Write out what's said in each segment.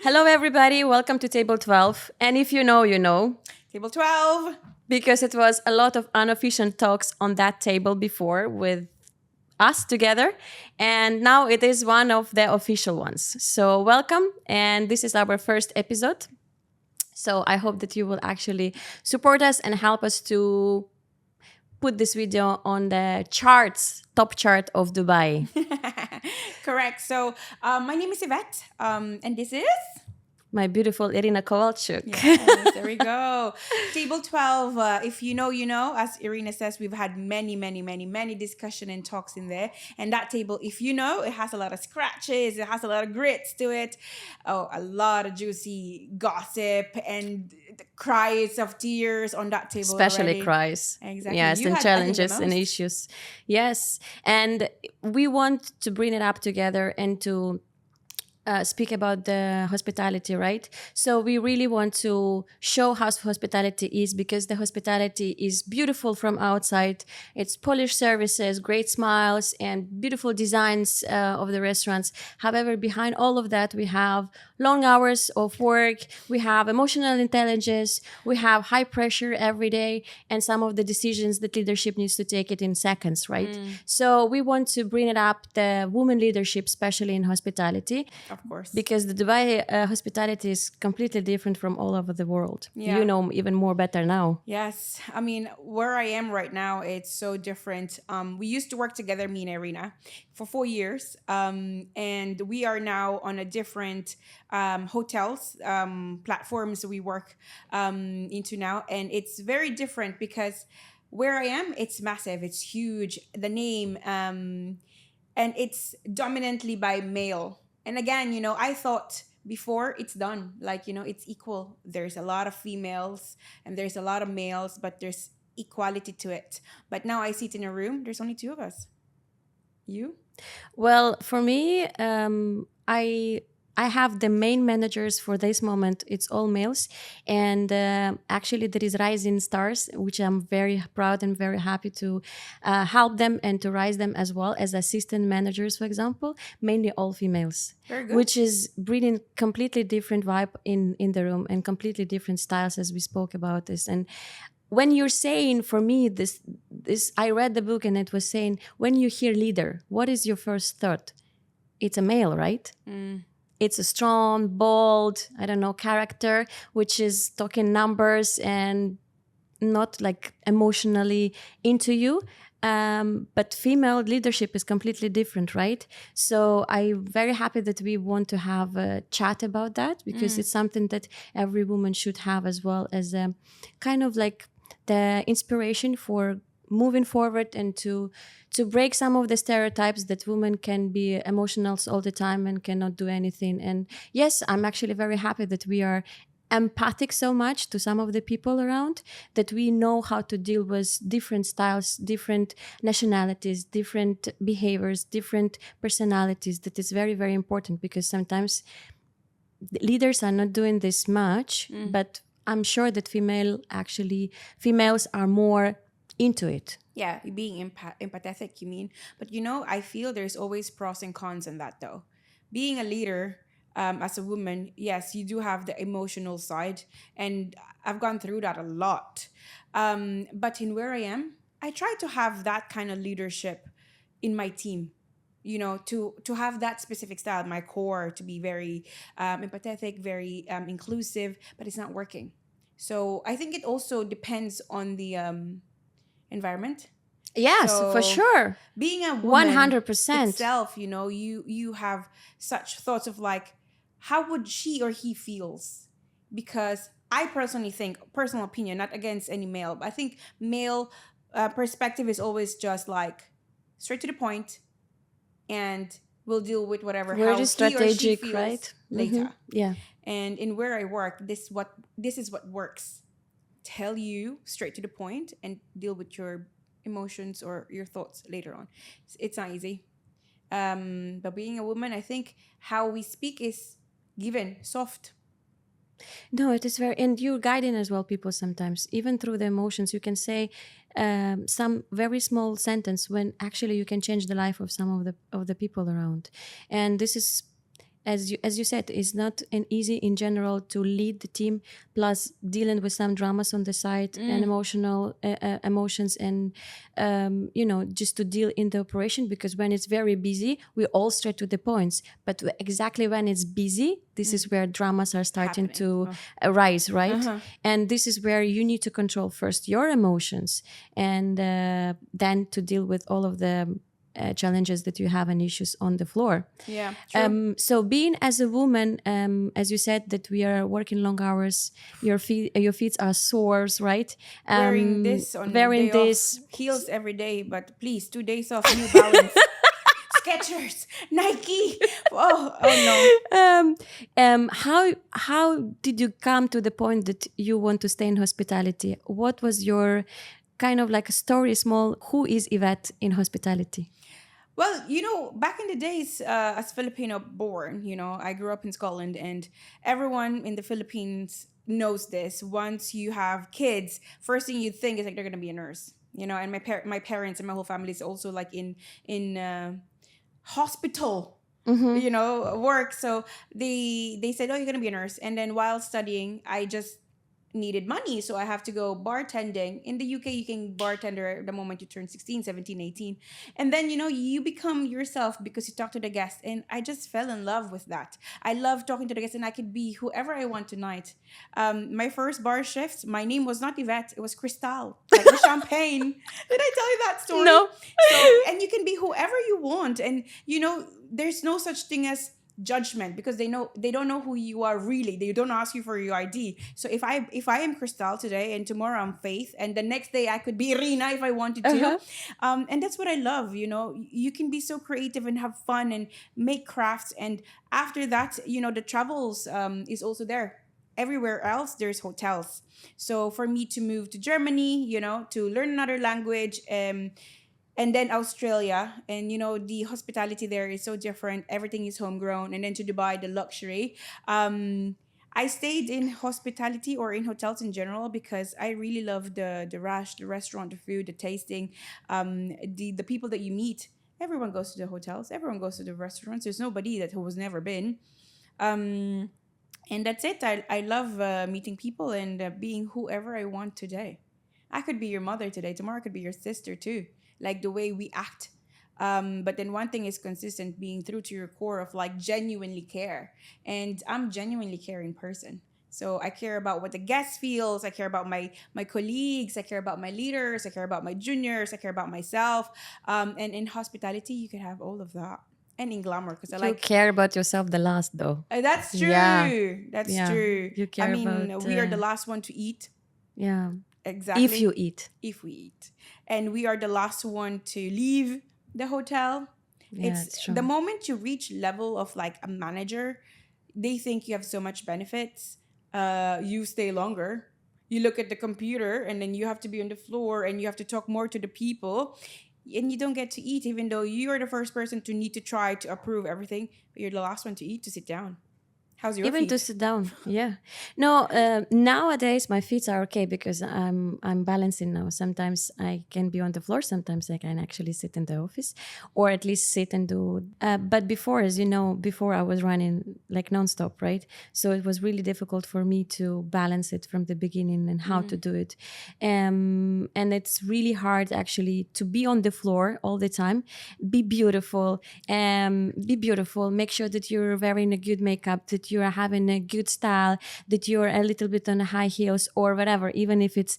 Hello, everybody. Welcome to Table 12. And if you know, you know. Table 12. Because it was a lot of unofficial talks on that table before with us together. And now it is one of the official ones. So welcome. And this is our first episode. So I hope that you will actually support us and help us to put this video on the charts, top chart of Dubai. Correct. So my name is Yvette, and this is... My beautiful Iryna Kovalchuk. Yes, there we go. Table 12, if you know, you know. As Iryna says, we've had many discussion and talks in there. And that table, if you know, it has a lot of scratches. It has a lot of grits to it. Oh, a lot of juicy gossip and the cries of tears on that table Especially already. cries. Exactly. Yes, You and had, I think, the challenges and most. issues. Yes. And we want to bring it up together and to speak about the hospitality, right? So we really want to show how hospitality is, because the hospitality is beautiful from outside. It's polished services, great smiles, and beautiful designs of the restaurants. However, behind all of that, we have long hours of work, we have emotional intelligence, we have high pressure every day, and some of the decisions that leadership needs to take it in seconds, right? So we want to bring it up, the women leadership, especially in hospitality. Of course. Because the Dubai hospitality is completely different from all over the world. Yeah. You know even more better now. Yes. I mean, where I am right now, it's so different. We used to work together, me and Iryna, for 4 years. And we are now on a different hotels, platforms we work into now. And it's very different because where I am, it's massive, it's huge. The name, and it's dominantly by male. And again, I thought before it's done, like, it's equal. There's a lot of females and there's a lot of males, but there's equality to it. But now I sit in a room, there's only two of us. You? Well, for me, I have the main managers for this moment. It's all males, and actually there is rising stars, which I'm very proud and very happy to help them and to rise them as well as assistant managers, for example, mainly all females. Very good. Which is bringing completely different vibe in the room and completely different styles, as we spoke about this. And when you're saying, for me, this I read the book and it was saying, when you hear leader, what is your first thought? It's a male, right? It's a strong, bold, character, which is talking numbers and not like emotionally into you. But female leadership is completely different, right? So I'm very happy that we want to have a chat about that, because it's something that every woman should have, as well as a kind of like the inspiration for moving forward and to break some of the stereotypes that women can be emotional all the time and cannot do anything. And yes, I'm actually very happy that we are empathic so much to some of the people around, that we know how to deal with different styles, different nationalities, different behaviors, different personalities. That is very, very important, because sometimes leaders are not doing this much, but I'm sure that females are more into it. Yeah, being empathetic, you mean. But I feel there's always pros and cons in that, though. Being a leader, as a woman, yes, you do have the emotional side, and I've gone through that a lot. But in where I am, I try to have that kind of leadership in my team. To have that specific style, my core, to be very empathetic, very inclusive, but it's not working. So I think it also depends on the environment. Yes, for sure. Being a woman 100%. itself, you have such thoughts of like, how would she or he feels? Because I personally think, personal opinion, not against any male, but I think male perspective is always just like straight to the point, and we'll deal with whatever Very how he or she strategic, feels right? later. Yeah. And in where I work, this is what works. Tell you straight to the point and deal with your emotions or your thoughts later on. It's not easy. But being a woman, I think how we speak is given, soft. No, it is very, and you're guiding as well people sometimes, even through the emotions. You can say some very small sentence when actually you can change the life of some of the people around. And this is as you said, it's not an easy in general to lead the team, plus dealing with some dramas on the side and emotional emotions, and just to deal in the operation, because when it's very busy we all straight to the points, but exactly when it's busy, this is where dramas are starting Happening. to arise, right? And this is where you need to control first your emotions, and then to deal with all of the challenges that you have and issues on the floor. Yeah, true. So being as a woman, as you said that we are working long hours, your feet are sores, right? Wearing this on a Wearing day off, this. heels every day, but please, 2 days off, New Balance, Skechers, Nike. Oh no. How did you come to the point that you want to stay in hospitality? What was your kind of like a story, small? Who is Yvette in hospitality? Well, back in the days, as Filipino born, I grew up in Scotland, and everyone in the Philippines knows this. Once you have kids, first thing you think is like they're gonna be a nurse. And my parents and my whole family is also like in hospital, work. So they said, "Oh, you're gonna be a nurse." And then while studying, I just needed money, so I have to go bartending. In the UK, you can bartender the moment you turn 16, 17, 18. And then you become yourself because you talk to the guests, and I just fell in love with that. I love talking to the guests, and I could be whoever I want tonight. My first bar shift, my name was not Yvette, it was Cristal, like the champagne. Did I tell you that story? No. So, and you can be whoever you want, and there's no such thing as judgment, because they don't know who you are really. They don't ask you for your ID. So if I am Cristal today, and tomorrow I'm Faith, and the next day I could be Iryna if I wanted to. Uh-huh. And that's what I love. You can be so creative and have fun and make crafts, and after that, the travels is also there. Everywhere else there's hotels. So for me to move to Germany, to learn another language, and then Australia, and the hospitality there is so different. Everything is homegrown, and then to Dubai, the luxury. I stayed in hospitality or in hotels in general because I really love the rush, the restaurant, the food, the tasting, the people that you meet. Everyone goes to the hotels. Everyone goes to the restaurants. There's nobody that who has never been. Um, and that's it. I love meeting people and being whoever I want today. I could be your mother today. Tomorrow I could be your sister too. Like the way we act. But then one thing is consistent, being true to your core of like genuinely care. And I'm genuinely caring person. So I care about what the guest feels. I care about my colleagues. I care about my leaders. I care about my juniors. I care about myself. And in hospitality, you could have all of that. And in glamour, because I You like. care about yourself the last, though. That's Yeah. true. That's Yeah. true. You I care mean, about. we are the last one to eat. Yeah. Exactly. If you eat. If we eat. And we are the last one to leave the hotel. Yeah, It's it's true. the moment you reach level of like a manager, they think you have so much benefits. You stay longer. You look at the computer, and then you have to be on the floor, and you have to talk more to the people, and you don't get to eat, even though you are the first person to need to try to approve everything, but you're the last one to eat, to sit down. How's your Even to feet? sit down, yeah. No, nowadays my feet are okay because I'm balancing now. Sometimes I can be on the floor. Sometimes I can actually sit in the office, or at least sit and do. But before, as you know, before I was running like nonstop, right? So it was really difficult for me to balance it from the beginning and how to do it. And it's really hard actually to be on the floor all the time. Be beautiful. Be beautiful. Make sure that you're wearing a good makeup, that you are having a good style, that you're a little bit on high heels or whatever. Even if it's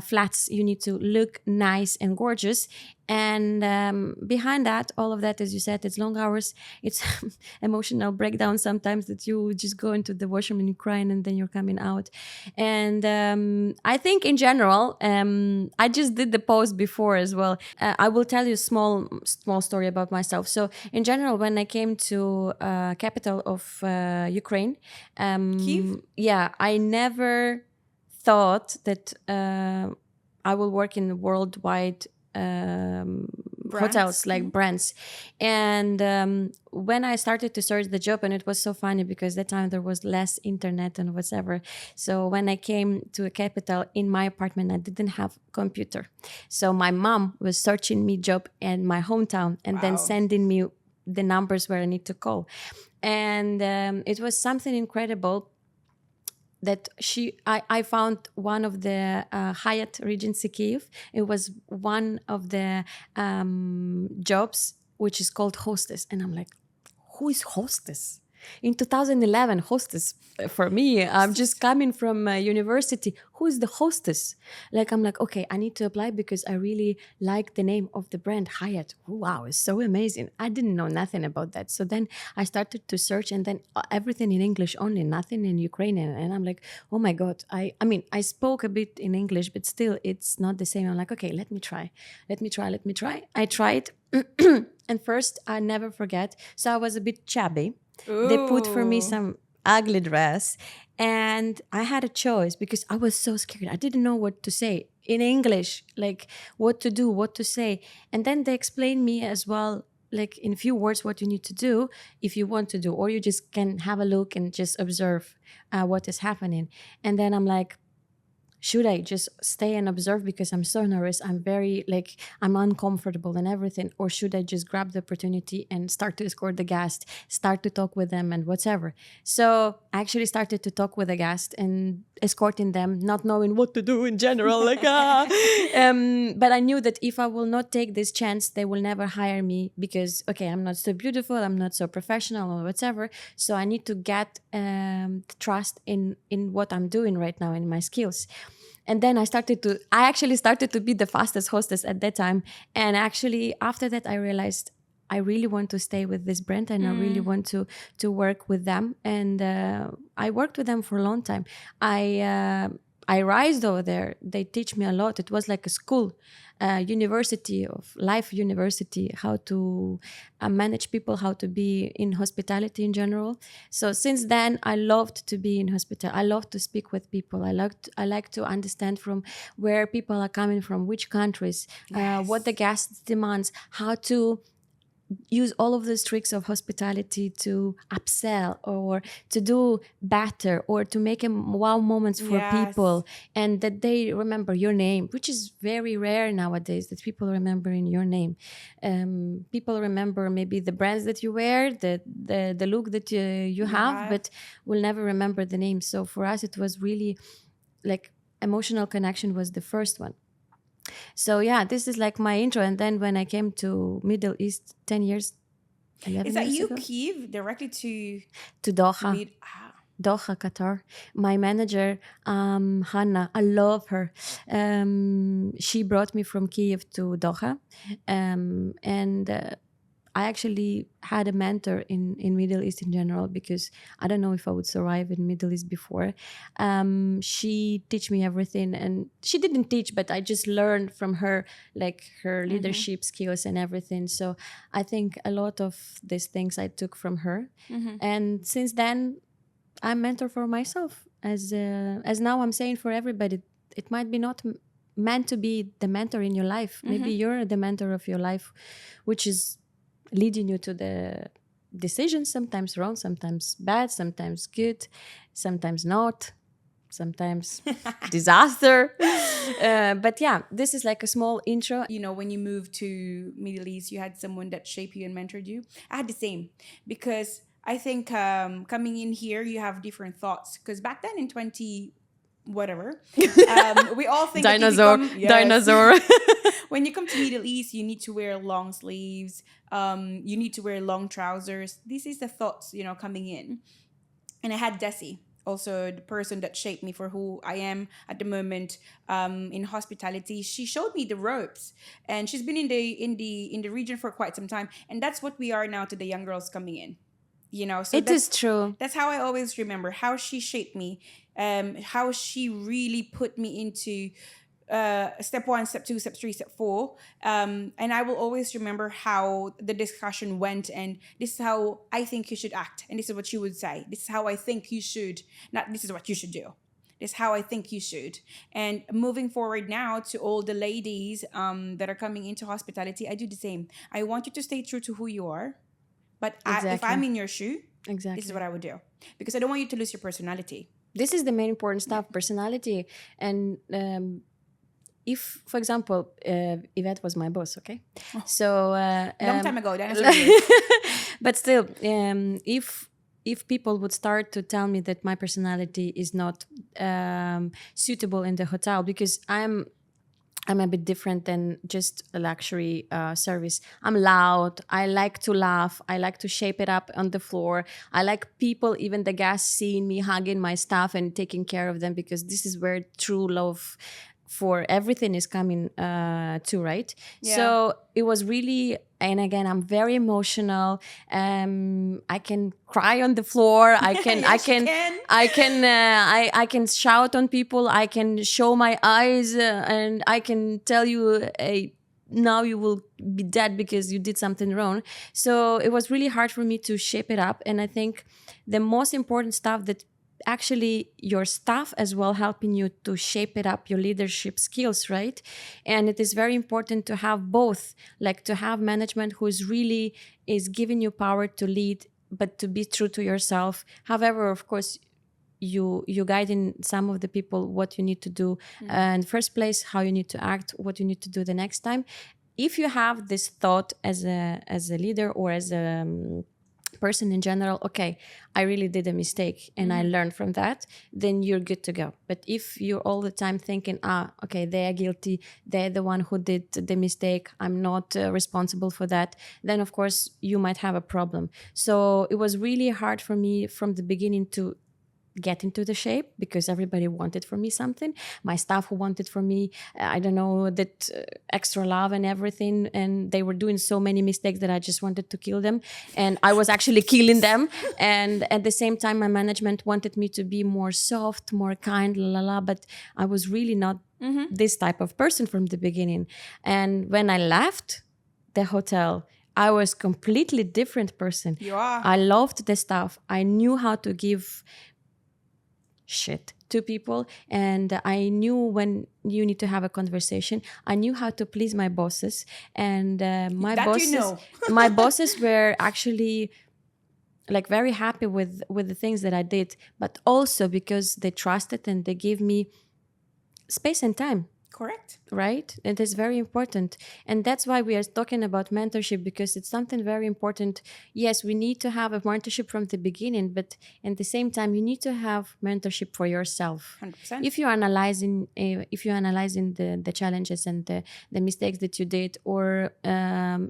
flats, you need to look nice and gorgeous. And behind that, all of that, as you said, it's long hours. It's emotional breakdown sometimes, that you just go into the washroom and you're crying, and then you're coming out. And I think in general, I just did the post before as well. I will tell you a small story about myself. So in general, when I came to capital of Ukraine, Kiev? yeah, I never thought that I will work in worldwide hotels, like brands. And when I started to search the job, and it was so funny because that time there was less internet and whatever. So when I came to a capital, in my apartment I didn't have computer. So my mom was searching me job in my hometown, and then Wow. sending me the numbers where I need to call. And it was something incredible that I found one of the Hyatt Regency Kiev. It was one of the jobs which is called hostess, and I'm like, who is hostess? In 2011, hostess for me, I'm just coming from university. Who is the hostess? Like, I'm like, okay, I need to apply because I really like the name of the brand Hyatt. Wow, it's so amazing. I didn't know nothing about that. So then I started to search, and then everything in English only, nothing in Ukrainian. And I'm like, oh my God. I mean, I spoke a bit in English, but still it's not the same. I'm like, okay, let me try. I tried. And first, I never forget. So I was a bit chubby. They put for me Ooh. some ugly dress, and I had a choice because I was so scared. I didn't know what to say in English, like what to do, what to say. And then they explained me as well, like in few words, what you need to do if you want to do, or you just can have a look and just observe what is happening. And then I'm like, should I just stay and observe because I'm so nervous? I'm very like I'm uncomfortable and everything, or should I just grab the opportunity and start to escort the guest, start to talk with them and whatever? So I actually started to talk with the guest and escorting them, not knowing what to do in general, like but I knew that if I will not take this chance, they will never hire me because okay, I'm not so beautiful, I'm not so professional or whatever. So I need to get trust in what I'm doing right now in my skills. And then I actually started to be the fastest hostess at that time. And actually after that, I realized I really want to stay with this brand and I really want to work with them. And I worked with them for a long time. I rised over there. They teach me a lot. It was like a school, university of life, university, how to manage people, how to be in hospitality in general. So since then, I loved to be in hospitality. I love to speak with people. I like to understand from where people are coming from, which countries, what the guest demands, how to use all of those tricks of hospitality to upsell or to do better or to make wow moments for Yes. people, and that they remember your name, which is very rare nowadays that people remember in your name. People remember maybe the brands that you wear, the look that you have, but will never remember the name. So for us it was really like emotional connection was the first one. So yeah, this is like my intro. And then when I came to Middle East 10 years, 11 Is that years you, ago, Kiev, directly to Doha, meet? Doha, Qatar. My manager, Hannah, I love her. She brought me from Kiev to Doha. And I actually had a mentor in Middle East in general because I don't know if I would survive in Middle East before. She teach me everything, and she didn't teach, but I just learned from her, like her leadership skills and everything. So I think a lot of these things I took from her, and since then I'm mentor for myself. As now I'm saying for everybody, it might be not meant to be the mentor in your life. Maybe you're the mentor of your life, which is leading you to the decisions, sometimes wrong, sometimes bad, sometimes good, sometimes not, sometimes disaster. But yeah, this is like a small intro. You know, when you moved to Middle East, you had someone that shaped you and mentored you. I had the same because I think coming in here, you have different thoughts. Because back then in 20 whatever, we all think that Dinosaur, dinosaur. when you come to Middle East, you need to wear long sleeves. You need to wear long trousers. This is the thoughts, you know, coming in. And I had Desi, also the person that shaped me for who I am at the moment in hospitality. She showed me the ropes, and she's been in the region for quite some time. And that's what we are now to the young girls coming in. You know, so It is true. that's how I always remember how she shaped me, how she really put me into step 1, step 2, step 3, step 4. And I will always remember how the discussion went, and this is how I think you should act, and this is what you would say. This is how I think you should, not this is what you should do. This is how I think you should. And moving forward now to all the ladies that are coming into hospitality, I do the same. I want you to stay true to who you are. But if I'm in your shoe, this is what I would do. Because I don't want you to lose your personality. This is the main important stuff, personality. And if, for example, Yvette was my boss, okay? Oh, So, long time ago, dinosaur years. but still, if people would start to tell me that my personality is not suitable in the hotel, because I'm a bit different than just a luxury service. I'm loud. I like to laugh. I like to shape it up on the floor. I like people, even the guests, seeing me hugging my staff and taking care of them, because this is where true love for everything is coming to, right? Yeah. So it was really, and again, I'm very emotional. I can cry on the floor. I can, Yes, you can. I can shout on people. I can show my eyes, and I can tell you, now you will be dead because you did something wrong. So it was really hard for me to shape it up. And I think the most important stuff that actually your staff as well helping you to shape it up, your leadership skills, right? And it is very important to have both, like to have management who is really is giving you power to lead, but to be true to yourself. However, of course, you guiding some of the people what you need to do in the first place, how you need to act, what you need to do the next time. If you have this thought as a leader or as a person in general, okay, I really did a mistake and I learned from that, then you're good to go. But if you're all the time thinking, okay, they are guilty, they're the one who did the mistake, I'm not responsible for that, then of course you might have a problem. So it was really hard for me from the beginning to get into the shape, because everybody wanted for me something. My staff who wanted for me, I don't know, that extra love and everything, and they were doing so many mistakes that I just wanted to kill them, and I was actually killing them. And at the same time, my management wanted me to be more soft, more kind, but I was really not this type of person from the beginning. And when I left the hotel, I was completely different person. You are. I loved the staff. I knew how to give shit to people, and I knew when you need to have a conversation. I knew how to please my bosses, and my That bosses you know. my bosses were actually like very happy with the things that I did, but also because they trusted and they gave me space and time. Correct. Right? It is very important. And that's why we are talking about mentorship, because it's something very important. Yes, we need to have a mentorship from the beginning, but at the same time, you need to have mentorship for yourself. 100%. If you're analyzing the challenges and the mistakes that you did, or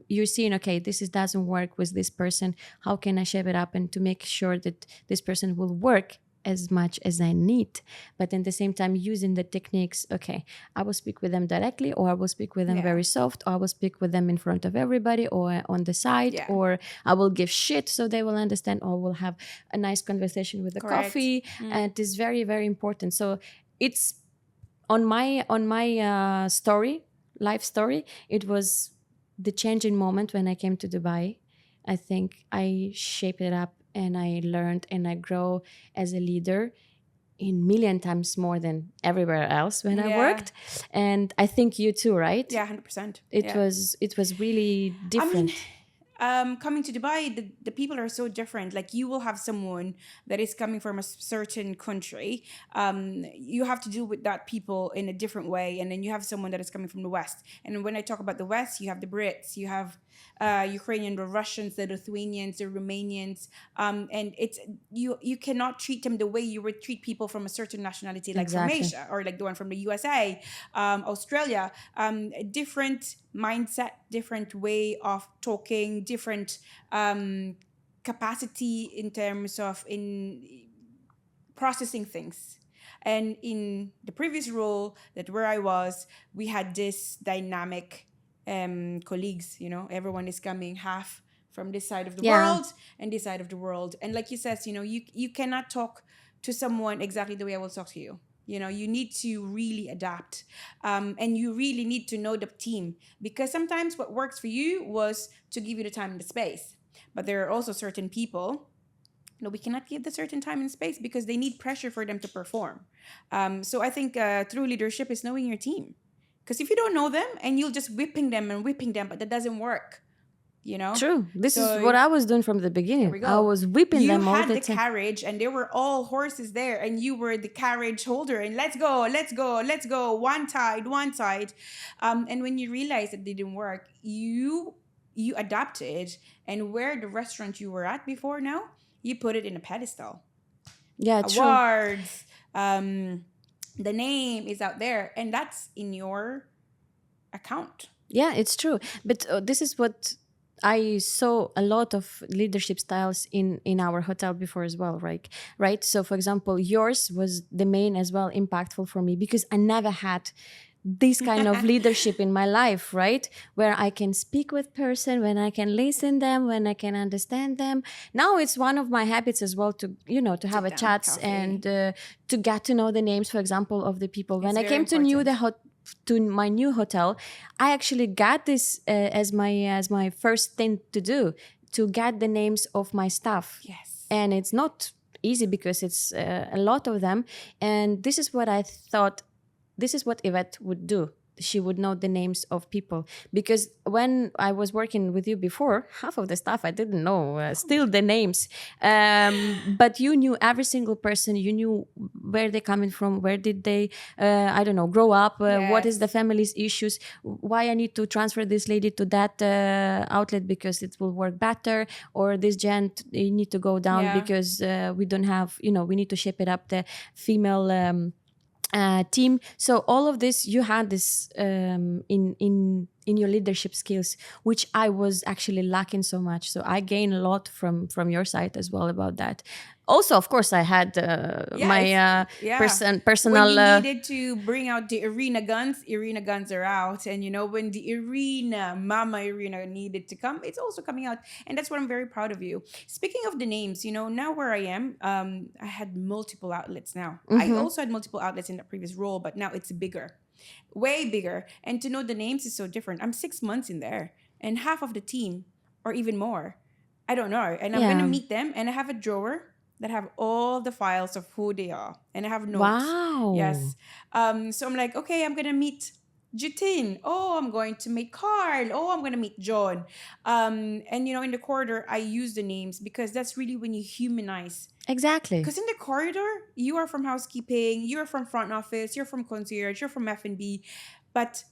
you're seeing, okay, doesn't work with this person, how can I shape it up and to make sure that this person will work as much as I need, but at the same time using the techniques. Okay, I will speak with them directly, or I will speak with them very soft, or I will speak with them in front of everybody, or on the side, or I will give shit so they will understand, or we'll have a nice conversation with the coffee. And it is very, very important. So it's on my story, life story. It was the changing moment when I came to Dubai. I think I shaped it up, and I learned and I grow as a leader in million times more than everywhere else when I worked. And I think you too, right? Yeah, 100%. It was really different. I mean, coming to Dubai, the people are so different. Like, you will have someone that is coming from a certain country. You have to deal with that people in a different way. And then you have someone that is coming from the West. And when I talk about the West, you have the Brits, you have Ukrainian, the Russians, the Lithuanians, the Romanians. And it's you cannot treat them the way you would treat people from a certain nationality, like from Asia, or like the one from the USA, Australia. Different mindset, different way of talking, different capacity in terms of in processing things. And in the previous role that where I was, we had this dynamic colleagues, everyone is coming half from this side of the world and this side of the world. And like you said, you cannot talk to someone exactly the way I will talk to you. You need to really adapt, and you really need to know the team, because sometimes what works for you was to give you the time and the space, but there are also certain people we cannot give the certain time and space because they need pressure for them to perform. So I think true leadership is knowing your team, because if you don't know them and you'll just whipping them, but that doesn't work. you know? True. This is So what I was doing from the there beginning. we I go. was whipping You them all had the the time. carriage, and there were all horses there, and you were the carriage holder. And let's go, let's go, let's go. One side, one side. And when you realized it didn't work, you adapted, and where the restaurant you were at before now, you put it in a pedestal. Yeah, true. Awards, the name is out there, and that's in your account. Yeah, it's true. But this is what I saw a lot of leadership styles in our hotel before as well, right? Right. So, for example, yours was the main as well impactful for me because I never had this kind of leadership in my life, right? Where I can speak with person, when I can listen them, when I can understand them. Now it's one of my habits as well to to have Sit a down, chats coffee. and to get to know the names, for example, of the people. When It's I very came important. to my new hotel, I actually got this as my first thing to do, to get the names of my staff. Yes. And it's not easy because it's a lot of them. And this is what I thought, this is what Yvette would do. She would know the names of people, because when I was working with you before, half of the stuff I didn't know, still the names. But you knew every single person. You knew where they're coming from, where did they, I don't know, grow up, what is the Yes. family's issues, why I need to transfer this lady to that outlet because it will work better, or this gent, you need to go down Yeah. because we don't have, we need to shape it up the female team. So all of this, you had this in your leadership skills, which I was actually lacking so much. So I gained a lot from your side as well about that. Also, of course, I had Yeah, my when personal. you needed to bring out the arena guns are out, and when the arena mama arena needed to come, it's also coming out, and that's what I'm very proud of you. Speaking of the names, now where I am, I had multiple outlets now. I also had multiple outlets in the previous role, but now it's bigger, way bigger, and to know the names is so different. I'm 6 months in there, and half of the team, or even more, I don't know, and I'm gonna Yeah. meet them, and I have a drawer that have all the files of who they are, and I have notes. Wow. Yes. So I'm like, okay, I'm gonna meet Jutin. Oh, I'm going to meet Carl. Oh, I'm gonna meet John. And in the corridor, I use the names because that's really when you humanize. Exactly. Because in the corridor, you are from housekeeping, you're from front office, you're from concierge, you're from F&B, but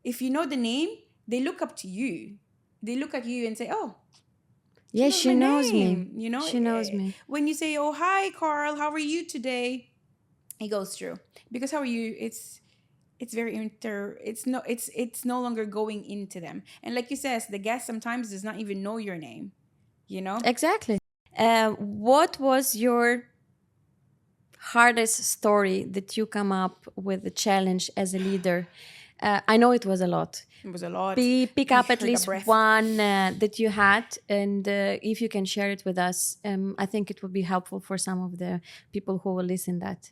if you know the name, they look up to you. They look at you and say, "Oh, Yeah, knows she my knows me. name." She knows me. When you say, "Oh, hi, Carl, how are you today?" It goes through because how are you? It's very it's no longer going into them, and like you says, the guest sometimes does not even know your name. Exactly. What was your hardest story that you come up with a challenge as a leader? I know it was a lot. It was a lot. Pick I up at heard a least breath. one that you had, and if you can share it with us, I think it would be helpful for some of the people who will listen that.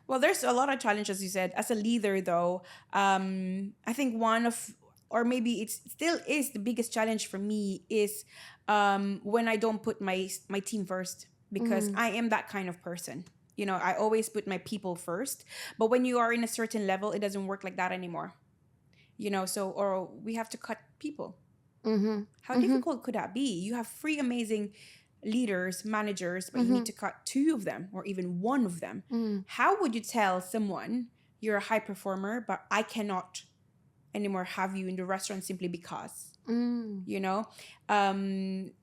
Well, there's a lot of challenges, you said. As a leader, though, I think one of, or maybe it still is the biggest challenge for me is when I don't put my team first, because I am that kind of person. I always put my people first. But when you are in a certain level, it doesn't work like that anymore. So, or we have to cut people. How difficult could that be? You have three amazing leaders, managers, but you need to cut two of them or even one of them. How would you tell someone you're a high performer, but I cannot anymore have you in the restaurant simply because?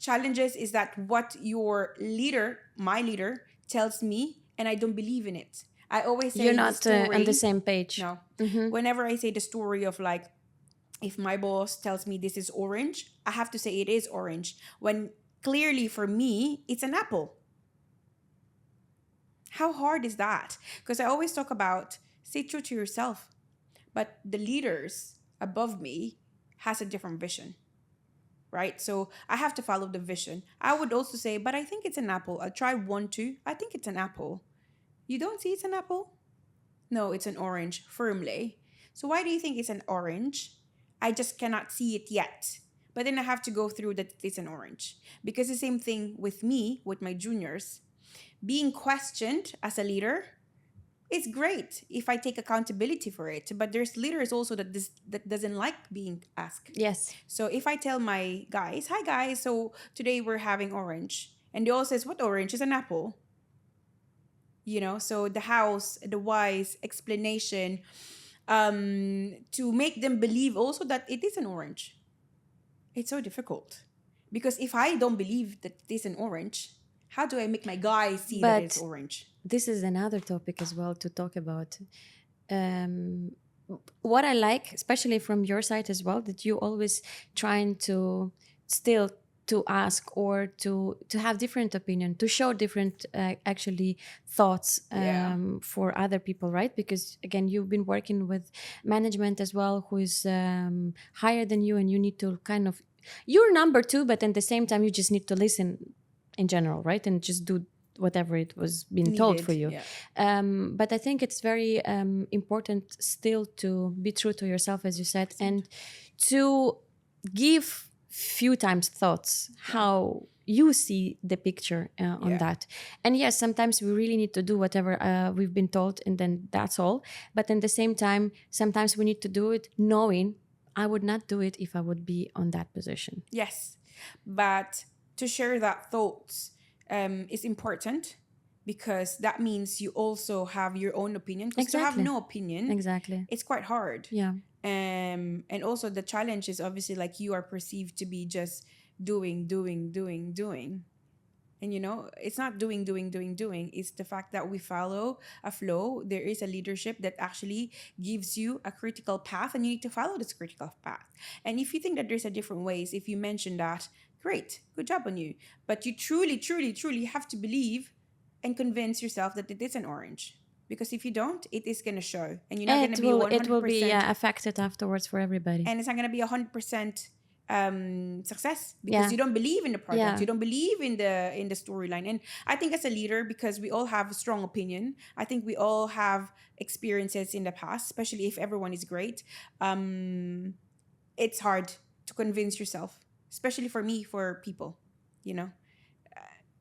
Challenges is that what your leader, my leader, tells me, and I don't believe in it. I always say You're the not story. on the same page. No. Whenever I say the story of like, if my boss tells me this is orange, I have to say it is orange. When clearly for me, it's an apple. How hard is that? Because I always talk about stay true to yourself. But the leaders above me has a different vision. Right? So I have to follow the vision. I would also say, but I think it's an apple. I'll try 1, 2. I think it's an apple. You don't see it's an apple? No, it's an orange, firmly. So why do you think it's an orange? I just cannot see it yet. But then I have to go through that it's an orange. Because the same thing with me, with my juniors, being questioned as a leader, it's great if I take accountability for it, but there's leaders also that doesn't like being asked. Yes. So if I tell my guys, "Hi guys, so today we're having orange," and they all says, "What orange? Is an apple." So the house, the wise explanation, to make them believe also that it is an orange. It's so difficult because if I don't believe that it is an orange, how do I make my guys see that it's But orange? this is another topic as well to talk about. Um, what I like, especially from your side as well, that you always trying to still to ask or to have different opinion, to show different actually thoughts Yeah. for other people, right? Because again, you've been working with management as well, who is higher than you, and you need to kind of you're number two, but at the same time, you just need to listen in general, right? And just do whatever it was being told for Needed. you. Yeah. But I think it's very important still to be true to yourself, as you said, and to give few times thoughts how you see the picture on Yeah. that. And yes, sometimes we really need to do whatever we've been told, and then that's all. But at the same time, sometimes we need to do it knowing I would not do it if I would be on that position. Yes. But to share that thoughts is important because that means you also have your own opinion. Because to have Exactly. no opinion, Exactly. it's quite hard. Yeah. And also the challenge is obviously like you are perceived to be just doing, doing, doing, doing. And it's not doing, doing, doing, doing. It's the fact that we follow a flow. There is a leadership that actually gives you a critical path, and you need to follow this critical path. And if you think that there's a different ways, if you mention that, great, good job on you. But you truly, truly, truly have to believe and convince yourself that it is an orange. Because if you don't, it is going to show, and you're not going to be It will be 100%, affected afterwards for everybody. and it's not going to be 100% success because Yeah. you don't believe in the product, Yeah. you don't believe in the storyline. And I think as a leader, because we all have a strong opinion, I think we all have experiences in the past, especially if everyone is great. It's hard to convince yourself, especially for me, for people,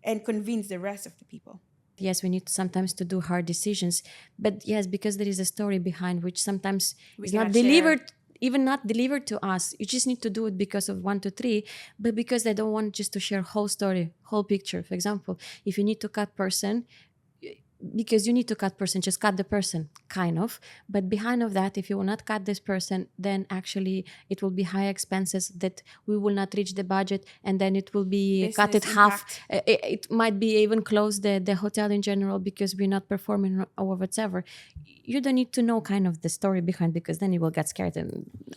and convince the rest of the people. Yes, we need sometimes to do hard decisions, but yes, because there is a story behind which sometimes We is not cannot share. delivered, even not delivered to us. You just need to do it because of 1, 2, 3, but because they don't want just to share whole story, whole picture. For example, if you need to cut person, because you need to cut person, just cut the person, kind of. But behind of that, if you will not cut this person, then actually it will be high expenses that we will not reach the budget, and then it will be cut it Business half. impact. It might be even close the hotel in general because we're not performing or whatever. You don't need to know kind of the story behind, because then you will get scared and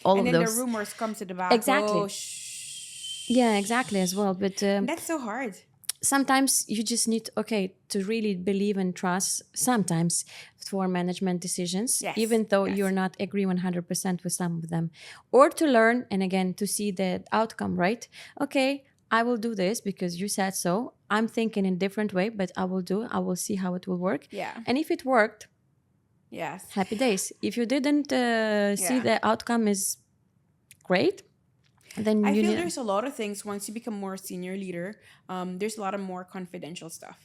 all And of then those. the rumors come to the back. Exactly. Oh, shh. Yeah, exactly as well. But And that's so hard. sometimes you just need to really believe and trust sometimes for management decisions. Yes, Even though yes. you're not agree 100% with some of them, or to learn and again to see the outcome, right? Okay, I will do this because you said so. I'm thinking in different way, but I will see how it will work. Yeah. And if it worked, Yes. happy days. If you didn't see Yeah. the outcome is great, then I you feel need there's a lot of things once you become more senior leader. There's a lot of more confidential stuff.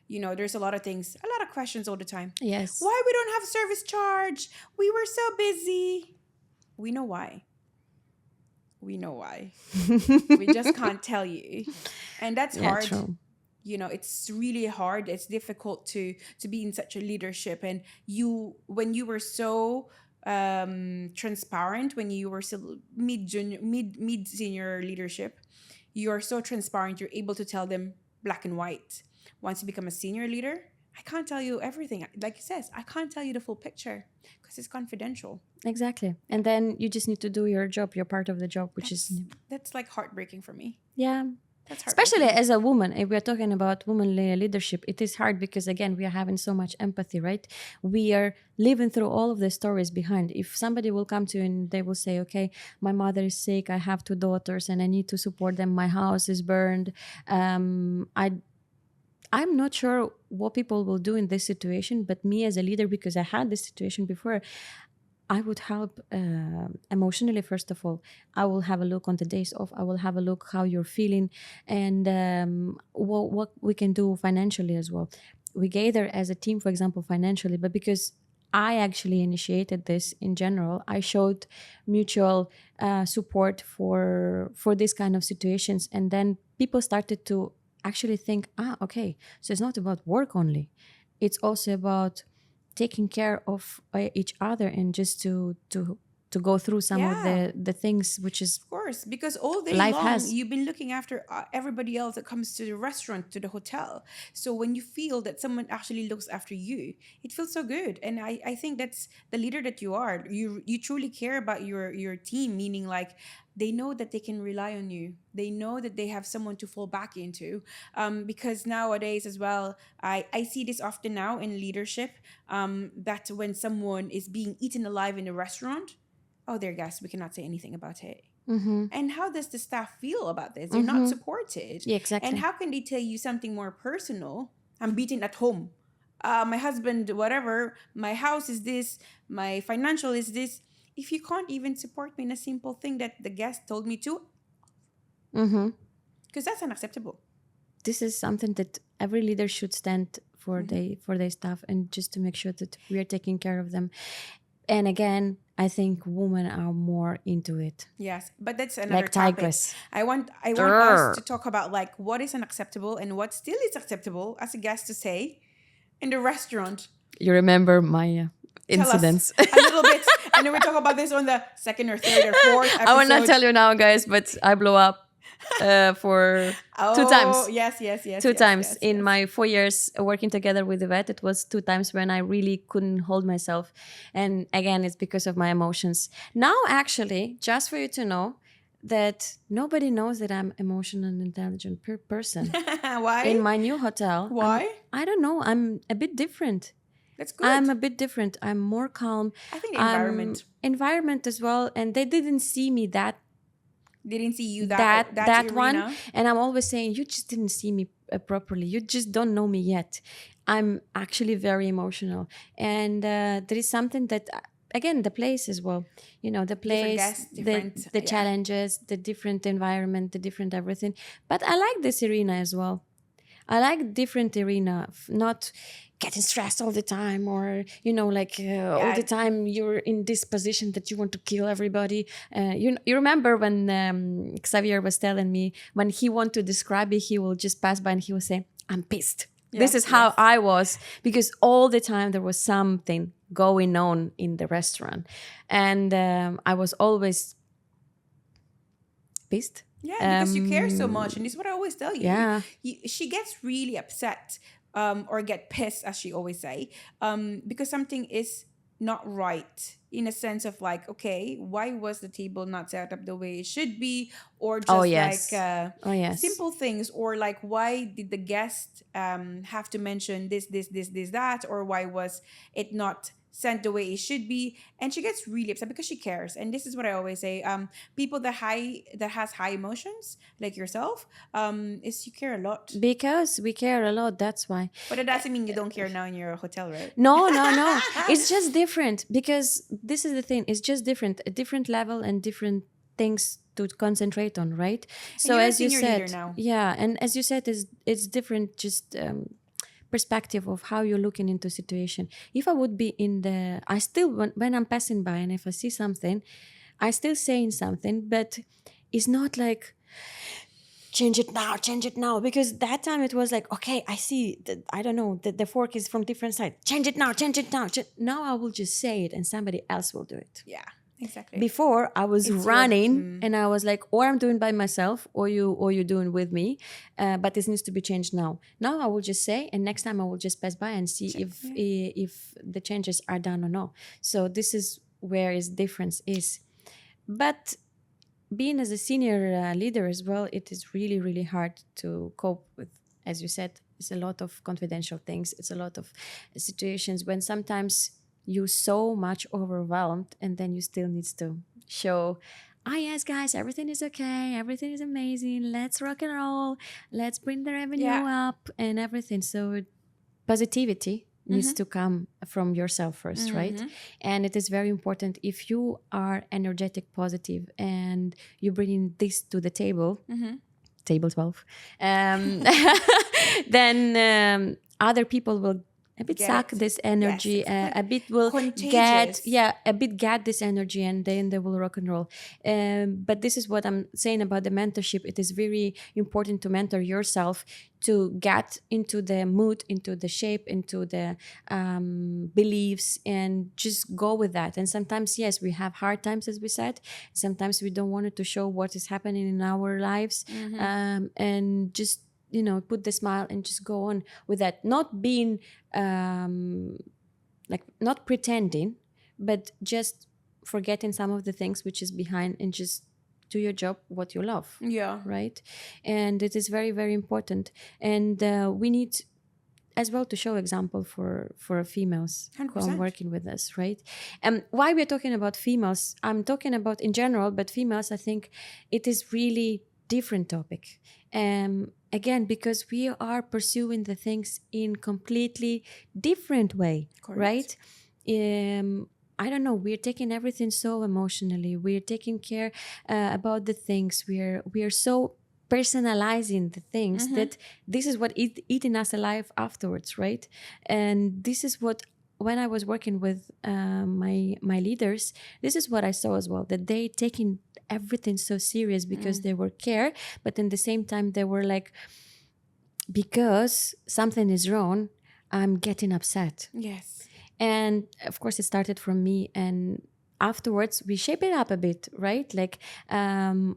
There's a lot of things, a lot of questions all the time. yes. Why we don't have service charge? We were so busy. We know why. We know why. We just can't tell you, and that's Yeah, hard. true. It's really hard. It's difficult to be in such a leadership, and when you were so transparent, when you were still mid senior leadership, you are so transparent, you're able to tell them black and white. Once you become a senior leader, I can't tell you everything. Like it says, I can't tell you the full picture because it's confidential. Exactly. And then you just need to do your job, your part of the job, which That's like heartbreaking for me. yeah. That's Especially heartbreaking. as a woman, if we're talking about woman leadership, it is hard because again, we are having so much empathy, right? We are living through all of the stories behind. If somebody will come to you and they will say, okay, my mother is sick, I have 2 daughters and I need to support them, my house is burned. I'm not sure what people will do in this situation, but me as a leader, because I had this situation before, I would help emotionally, first of all. I will have a look on the days off. I will have a look how you're feeling and what we can do financially as well. We gather as a team, for example, financially, but because I actually initiated this in general. I showed mutual support for this kind of situations, and then people started to actually think, okay, so it's not about work only. It's also about taking care of each other, and just to go through some of Yeah. the things which is Of course, because all day life long has. you've been looking after everybody else that comes to the restaurant, to the hotel. So when you feel that someone actually looks after you, it feels so good. And I think that's the leader that you are. You truly care about your team, meaning like they know that they can rely on you. They know that they have someone to fall back into. Because nowadays as well, I see this often now in leadership. That when someone is being eaten alive in a restaurant, oh, there, guys, we cannot say anything about it. Mm-hmm. And how does the staff feel about this? They're not Mm-hmm. supported. Yeah, And exactly. how can they tell you something more personal? I'm beaten at home. My husband, whatever, my house is this, my financial is this. If you can't even support me in a simple thing that the guest told me to, Mm-hmm. because that's unacceptable. This is something that every leader should stand Mhm. for their staff, and just to make sure that we are taking care of them. And again, I think women are more into it, Yes, but that's another like topic. tigress. I want us to Grrr. talk about like what is unacceptable and what still is acceptable as a guest to say in the restaurant. You remember my Tell us incidents? a little bit, and then we talk about this on the second or third or fourth I will not episode. tell you now, guys, but I blew up for two Oh, times. yes, yes, yes, Two yes, times yes, in yes. my 4 years working together with Yvette. It was two times when I really couldn't hold myself, and again, it's because of my emotions. Now, actually, just for you to know, that nobody knows that I'm emotional and intelligent person. In Why? my new hotel, Why? I don't know, I'm a bit different. That's I'm good. a bit different. I'm more calm. I think the I'm environment. environment as well, and they didn't see me They didn't see you that that one. Iryna. And I'm always saying, you just didn't see me properly. You just don't know me yet. I'm actually very emotional, and there is something that. Again, the place as well, the Different place, guests, the different. the Yeah. challenges, the different environment, the different everything. But I like this arena as well. I like different arena, not getting stressed all the time, or like all Yeah. the time you're in this position that you want to kill everybody. You remember when Xavier was telling me, when he want to describe it, he will just pass by and he will say, "I'm pissed." This is Yes, how yes. I was, because all the time there was something going on in the restaurant, and I was always pissed. Yeah, because you care so much, and this is what I always tell you. Yeah. She gets really upset, or get pissed, as she always say, because something is not right, in a sense of like, okay, why was the table not set up the way it should be, or Oh just like yes. Oh yes. simple things, or like why did the guest have to mention this that, or why was it not sent the way it should be. And she gets really upset because she cares. And this is what I always say, people that has high emotions like yourself, is you care a lot. Because we care a lot, that's why. But it doesn't mean you don't care now in your hotel, right? No, no, no. It's just different, because this is the thing. It's just different, a different level and different things to concentrate on, right? And So you're a as you senior leader said, now. yeah, and as you said, it's different, just perspective of how you're looking into situation. If I would be in the, I still, when I'm passing by and if I see something, I still saying something, but it's not like, change it now, because that time it was like, okay, I see that, I don't know, the fork is from different side, change it now, now I will just say it and somebody else will do it. Yeah, exactly. Before I was It's your running and I was like, or I'm doing by myself, or you're doing with me, but this needs to be changed now I will just say, and next time I will just pass by and see if the changes are done or not. So this is where is difference is. But being as a senior leader as well, it is really, really hard to cope with. As you said, it's a lot of confidential things. It's a lot of situations when sometimes you're so much overwhelmed, and then you still need to show, yes, guys, everything is okay. Everything is amazing. Let's rock and roll. Let's bring the revenue up and everything. So positivity needs to come from yourself first, right? And it is very important, if you are energetic, positive, and you bring this to the table, table 12, then other people will a bit suck Get it. this Yes, energy, it's like a bit will get, contagious. yeah, a bit get this energy, and then they will rock and roll. But this is what I'm saying about the mentorship. It is very important to mentor yourself, to get into the mood, into the shape, into the beliefs, and just go with that. And sometimes, yes, we have hard times, as we said. Sometimes we don't want to show what is happening in our lives, and just, put the smile and just go on with that, not being like, not pretending, but just forgetting some of the things which is behind, and just do your job, what you love. Yeah. Right. And it is very, very important. And we need as well to show example for females who are 100%. working with us, right? Why we're talking about females, I'm talking about in general, but females, I think it is really different topic. Again, because we are pursuing the things in completely different way. Correct. Right? I don't know, we're taking everything so emotionally, we're taking care about the things, we are so personalizing the things, that this is what eating us alive afterwards, right? And this is what, when I was working with my leaders, this is what I saw as well, that they taking everything so serious, because they were care, but in the same time they were like, because something is wrong, I'm getting upset. Yes. And of course it started from me, and afterwards we shape it up a bit, right? Like,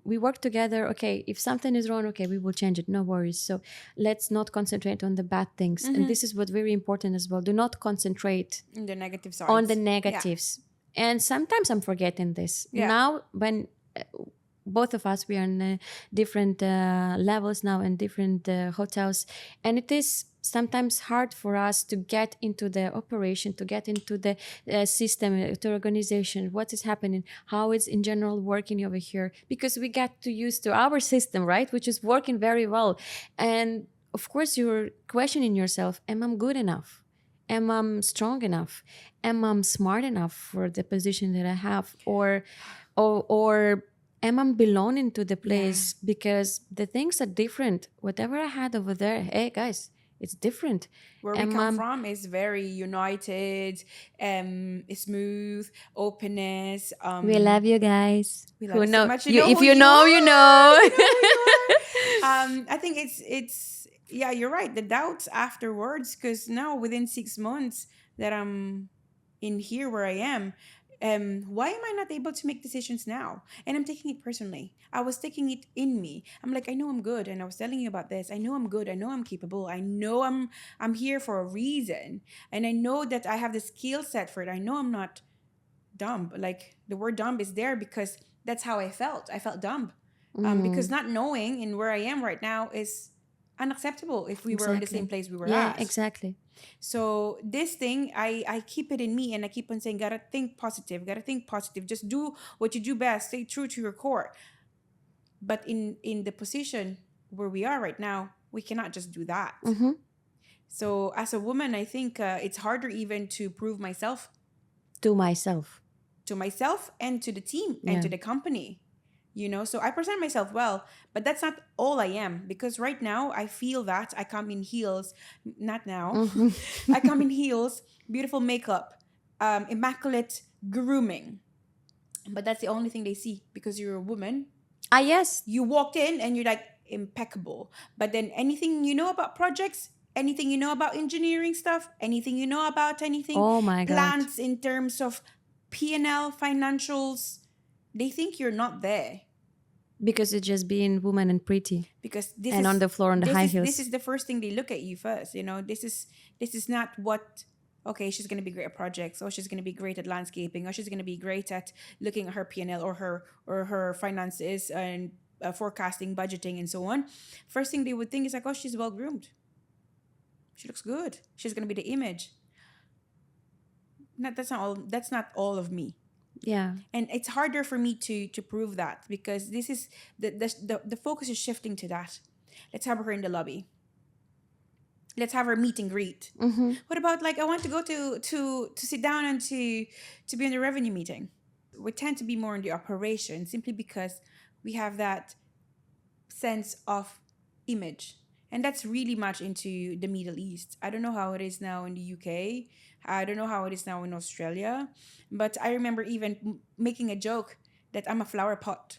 we work together. Okay, if something is wrong, okay, we will change it, no worries. So let's not concentrate on the bad things. And this is what very important as well, do not concentrate The negative sides. on the Yeah. negatives. And sometimes I'm forgetting this Yeah. now, when both of us, we are in different levels now, and different hotels, and it is sometimes hard for us to get into the operation, to get into the system, to organization, what is happening, how it's in general working over here, because we get to use to our system, right, which is working very well. And of course you're questioning yourself, am I good enough, am I strong enough, am I smart enough for the position that I have, or am I belonging to the place? Because the things are different. Whatever I had over there, hey guys, it's different. Where we come from is very united, smooth, openness. We love you guys. We love Who you so know much. You you? know If who you you know, are. you know. You know who you are. I think it's yeah, you're right. The doubts afterwards, because now within 6 months that I'm in here where I am, why am I not able to make decisions now? And I'm taking it personally. I was taking it in me. I'm like, I know I'm good, and I was telling you about this. I know I'm good. I know I'm capable. I know I'm here for a reason, and I know that I have the skill set for it. I know I'm not dumb. Like, the word dumb is there because that's how I felt. I felt dumb. Because not knowing in where I am right now is unacceptable if we were in the same place we were Yeah, at. exactly. So this thing, I keep it in me, and I keep on saying, gotta think positive, gotta think positive. Just do what you do best. Stay true to your core. But in the position where we are right now, we cannot just do that. So as a woman, I think it's harder even to prove myself To myself. to myself and to the team Yeah. and to the company. So I present myself well, but that's not all I am, because right now I feel that I come in heels. Not now. I come in heels, beautiful makeup, immaculate grooming, but that's the only thing they see, because you're a woman. Ah, yes. You walked in and you're like impeccable, but then anything you know about projects, anything you know about engineering stuff, anything you know about anything, Oh my God. plans in terms of P&L financials, they think you're not there. Because it's just being woman and pretty. Because this And is on the floor on the high heels. This is the first thing they look at you first. This is not what. Okay, she's gonna be great at projects, or she's gonna be great at landscaping, or she's gonna be great at looking at her P&L or her finances and forecasting, budgeting, and so on. First thing they would think is like, oh, she's well groomed. She looks good. She's gonna be the image. That's not all. That's not all of me. Yeah. And it's harder for me to prove that, because this is the focus is shifting to that. Let's have her in the lobby. Let's have her meet and greet. What about, like, I want to go to sit down and to be in the revenue meeting? We tend to be more in the operation, simply because we have that sense of image. And that's really much into the Middle East. I don't know how it is now in the UK. I don't know how it is now in Australia. But I remember even making a joke that I'm a flower pot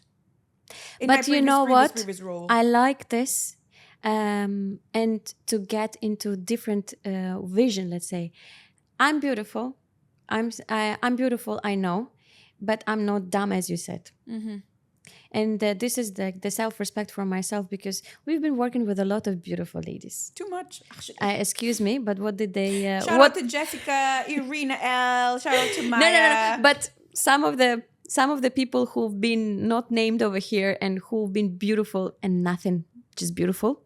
in my But you know what? previous role. I like this. And to get into different vision, let's say, I'm beautiful. I'm beautiful. I know, but I'm not dumb, as you said. And this is the self-respect for myself, because we've been working with a lot of beautiful ladies. Too much, actually. Excuse me, but what did they? Shout out to Jessica, Iryna L. Shout out to Maya. No. But some of the people who've been not named over here and who've been beautiful and nothing, just beautiful,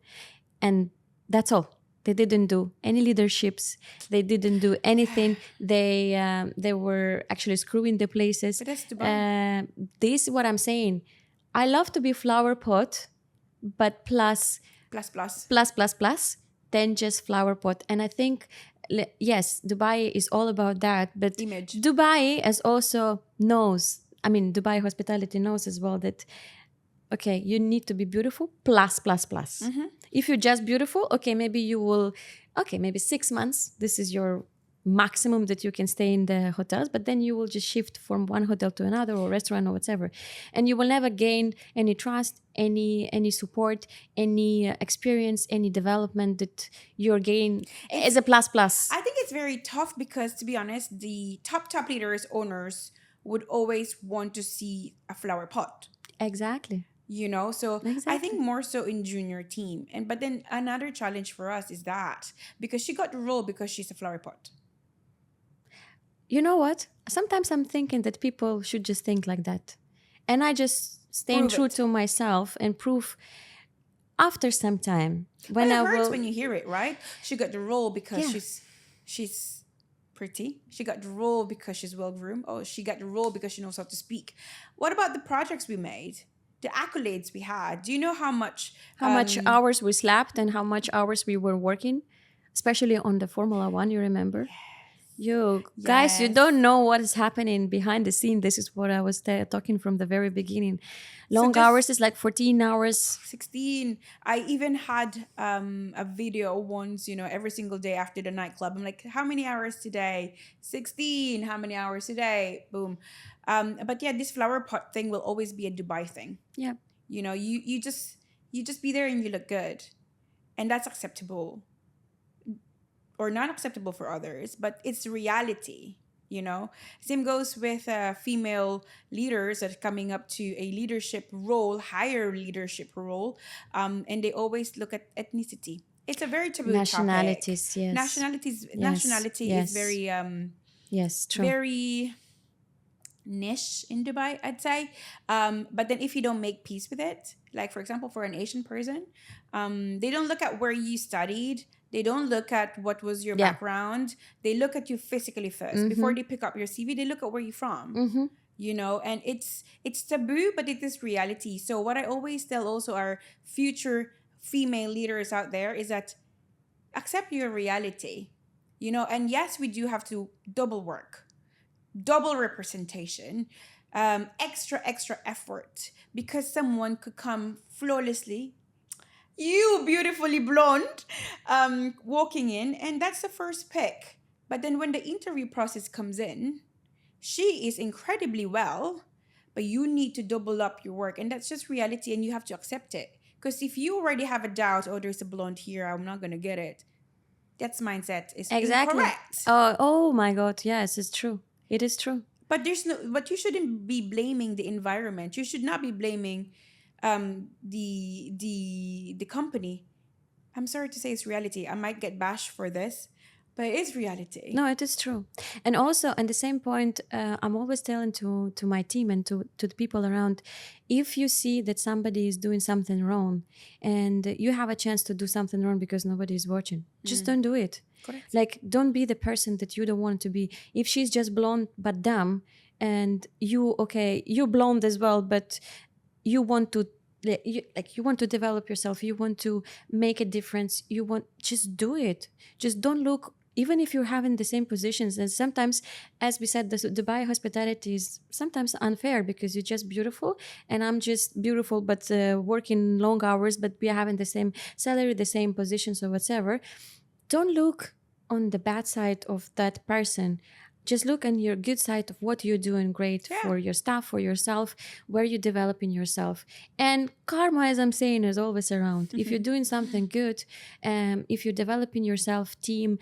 and that's all. They didn't do any leaderships. They didn't do anything. They were actually screwing the places. But that's Dubai. This is what I'm saying. I love to be flower pot, but plus, then just flower pot. And I think, yes, Dubai is all about that. But Image. Dubai as also knows, I mean, Dubai hospitality knows as well that, okay, you need to be beautiful plus. If you're just beautiful, okay, maybe 6 months. This is your maximum that you can stay in the hotels, but then you will just shift from one hotel to another or restaurant or whatever, and you will never gain any trust, any support, any experience, any development that you're gain as a plus. I think it's very tough because, to be honest, the top leaders, owners would always want to see a flower pot. Exactly. So I think more so in junior team. But then another challenge for us is that because she got the role because she's a flower pot. You know what? Sometimes I'm thinking that people should just think like that. And I just staying true to myself and prove after some time. When it hurts when you hear it, right? She got the role because she's pretty. She got the role because she's well-groomed. Oh, she got the role because she knows how to speak. What about the projects we made? The accolades we had? Do you know how much hours we slept and how much hours we were working? Especially on the Formula One, you remember? Guys, you don't know what is happening behind the scene. This is what I was talking from the very beginning. Long hours is like 14 hours. 16. I even had a video once, every single day after the nightclub. I'm like, how many hours today? 16. How many hours today? Boom. But yeah, this flower pot thing will always be a Dubai thing. Yeah. You just be there and you look good. And that's acceptable. Or not acceptable for others, but it's reality. Same goes with female leaders that are coming up to a leadership role, higher leadership role, and they always look at ethnicity. It's a very taboo nationalities topic. Nationality is very true. very niche in Dubai, I'd say. But then if you don't make peace with it, like for example for an Asian person, they don't look at where you studied. They don't look at what was your background. They look at you physically first. Before they pick up your CV, they look at where you're from. And it's taboo, but it is reality. So what I always tell also our future female leaders out there is that accept your reality. And yes, we do have to double work, double representation, extra effort, because someone could come flawlessly, you beautifully blonde, walking in, and that's the first pick. But then when the interview process comes in, she is incredibly well, but you need to double up your work, and that's just reality, and you have to accept it. Because if you already have a doubt, oh, there's a blonde here, I'm not gonna get it, that's mindset is incorrect. Oh my God, yes, it's true. It is true. But you shouldn't be blaming the environment. You should not be blaming the company. I'm sorry to say it's reality. I might get bashed for this, but it is reality. No, it is true. And also, at the same point, I'm always telling to my team and to the people around, if you see that somebody is doing something wrong and you have a chance to do something wrong because nobody is watching, just don't do it. Correct. Like, don't be the person that you don't want to be. If she's just blonde but dumb, and you're blonde as well, but you want to develop yourself, you want to make a difference, just do it. Just don't look even if you're having the same positions. And sometimes, as we said, the Dubai hospitality is sometimes unfair because you're just beautiful and I'm just beautiful, but working long hours, but we are having the same salary, the same positions or whatever. Don't look on the bad side of that person. Just look on your good side of what you're doing great Yeah. for your staff, for yourself, where you're developing yourself. And karma, as I'm saying, is always around. If you're doing something good, if you're developing yourself, team,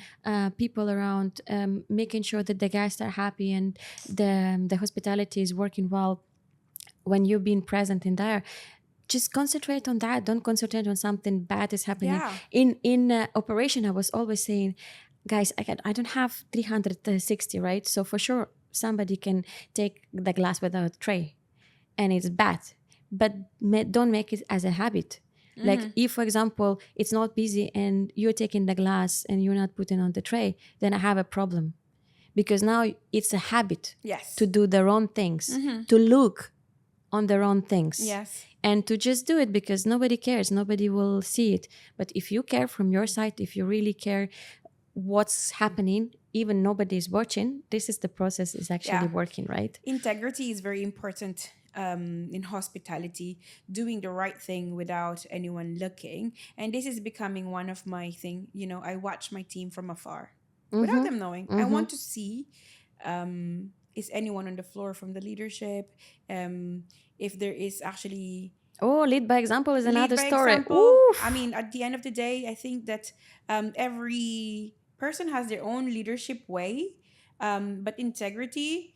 people around, making sure that the guests are happy and the hospitality is working well when you're being present in there, just concentrate on that. Don't concentrate on something bad is happening. Yeah. In operation, I was always saying, guys, I don't have 360, right? So for sure somebody can take the glass without a tray and it's bad, but don't make it as a habit. Like if, for example, it's not busy and you're taking the glass and you're not putting on the tray, then I have a problem, because now it's a habit Yes. to do the wrong things, to look on the wrong things. Yes. And to just do it because nobody cares, nobody will see it. But if you care from your side, if you really care what's happening, even nobody is watching, this is the process is actually working, right? Integrity is very important in hospitality, doing the right thing without anyone looking. And this is becoming one of my thing. You know, I watch my team from afar without them knowing. I want to see is anyone on the floor from the leadership, if there is actually Oh, lead by example is lead another by story. example. Oof. I mean, at the end of the day, I think that every person has their own leadership way, but integrity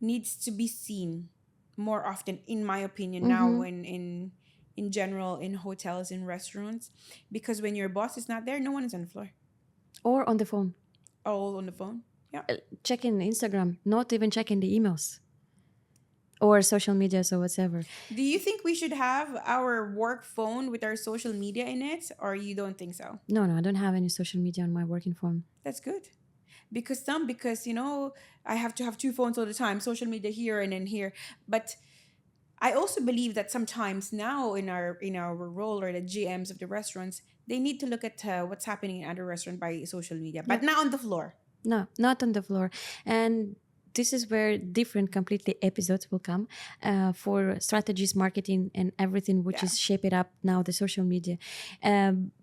needs to be seen more often, in my opinion. Now, when in general in hotels and restaurants, because when your boss is not there, no one is on the floor, Or on the phone, all on the phone. Yeah. checking Instagram, not even checking the emails or social media or whatever. Do you think we should have our work phone with our social media in it, or you don't think so? No, I don't have any social media on my working phone. That's good. Because you know, I have to have two phones all the time, social media here and then here. But I also believe that sometimes now in our role, or the GMs of the restaurants, they need to look at what's happening in other restaurant by social media, but not on the floor. No, not on the floor. And this is where different completely episodes will come for strategies, marketing, and everything which is shape it up now, the social media.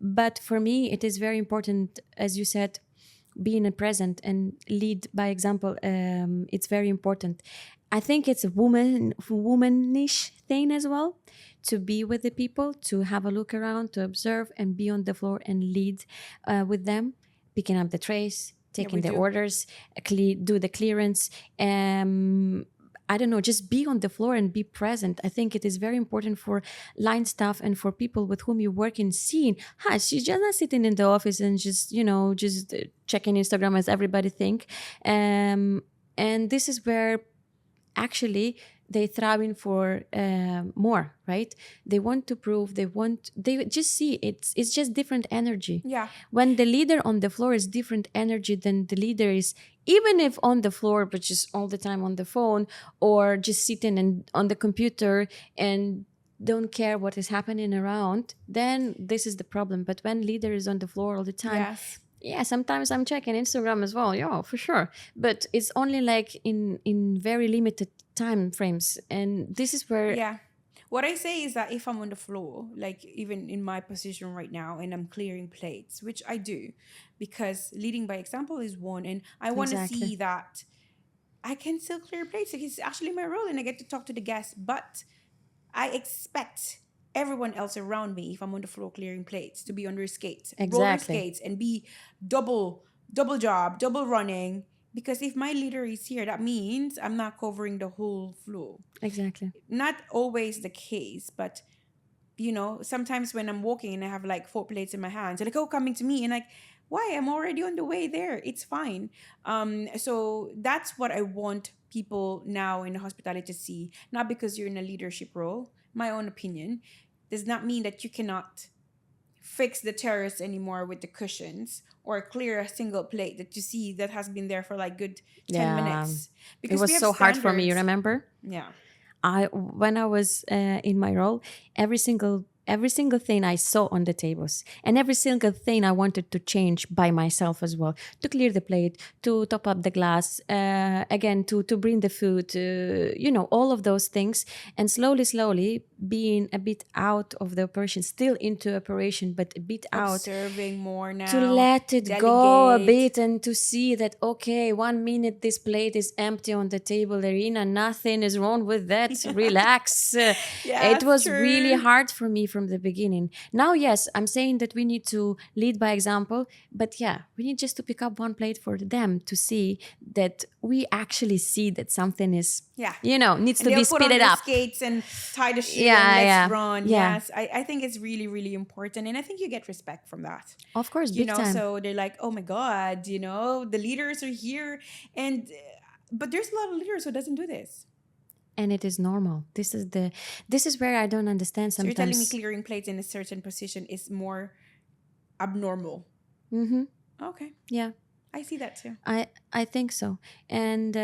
But for me, it is very important, as you said, being a present and lead by example. It's very important. I think it's a womanish thing as well, to be with the people, to have a look around, to observe and be on the floor and lead with them, picking up the trays, taking we the do. orders, do the clearance. I don't know, just be on the floor and be present. I think it is very important for line staff and for people with whom you work in seeing, she's just not sitting in the office and just, just checking Instagram as everybody think. And this is where actually they thriving for more, right? They want to prove, they just see it's just different energy. Yeah. When the leader on the floor is different energy than the leader is, even if on the floor but just all the time on the phone or just sitting and on the computer and don't care what is happening around, then this is the problem. But when leader is on the floor all the time, Yes. yeah, sometimes I'm checking Instagram as well. Yeah, for sure. But it's only like in very limited time frames. And this is where Yeah. What I say is that if I'm on the floor, like even in my position right now, and I'm clearing plates, which I do, because leading by example is one, and I want to Exactly. see that I can still clear plates. Like, it's actually my role, and I get to talk to the guests. But I expect everyone else around me, if I'm on the floor clearing plates, to be on their skates, roller Exactly. skates, and be double job, double running. Because if my leader is here, that means I'm not covering the whole floor. Exactly. Not always the case, but sometimes when I'm walking and I have like 4 plates in my hands, they're like, oh, coming to me, and like, why? I'm already on the way there. It's fine. So that's what I want people now in the hospitality to see. Not because you're in a leadership role. My own opinion does not mean that you cannot fix the terrace anymore with the cushions, or clear a single plate that you see that has been there for like good 10 minutes. It Because was we have so hard for me, you standards. remember? Yeah. When I was in my role, every single every single thing I saw on the tables, and every single thing I wanted to change by myself as well, to clear the plate, to top up the glass, again, to bring the food, all of those things. And slowly being a bit out of the operation, still into operation, but a bit out, Observing more to now, let it go a delegate. bit and to see that, okay, 1 minute this plate is empty on the table, Iryna, nothing is wrong with that. Relax. It Yes, was really true. hard for me from the beginning. Now, yes, I'm saying that we need to lead by example, but yeah, we need just to pick up one plate for them to see that we actually see that something is, Yeah. needs And to be they'll put on speeded their up. skates and tie the shoe and Yeah, let's yeah, run. yeah. Yes, I think it's really, really important. And I think you get respect from that. Of course, big time. So they're like, oh my God, the leaders are here. And, but there's a lot of leaders who doesn't do this. And it is normal. This is where I don't understand So you're telling me sometimes. clearing plates in a certain position is more abnormal. Mm-hmm. Okay. Yeah, I see that too. I think so. And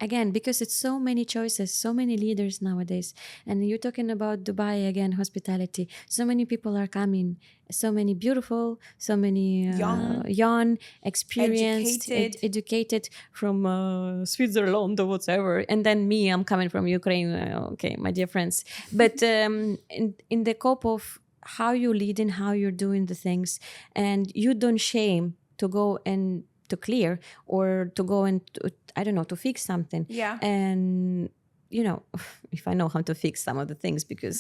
again, because it's so many choices, so many leaders nowadays, and you're talking about Dubai again, hospitality. So many people are coming, so many beautiful, so many Young, young, experienced, educated. educated from Switzerland or whatever. And then me, I'm coming from Ukraine. Okay, my dear friends. But in the cope of how you're leading, how you're doing the things, and you don't shame to go and to clear or to go and I don't know, to fix something. Yeah. And if I know how to fix some of the things, because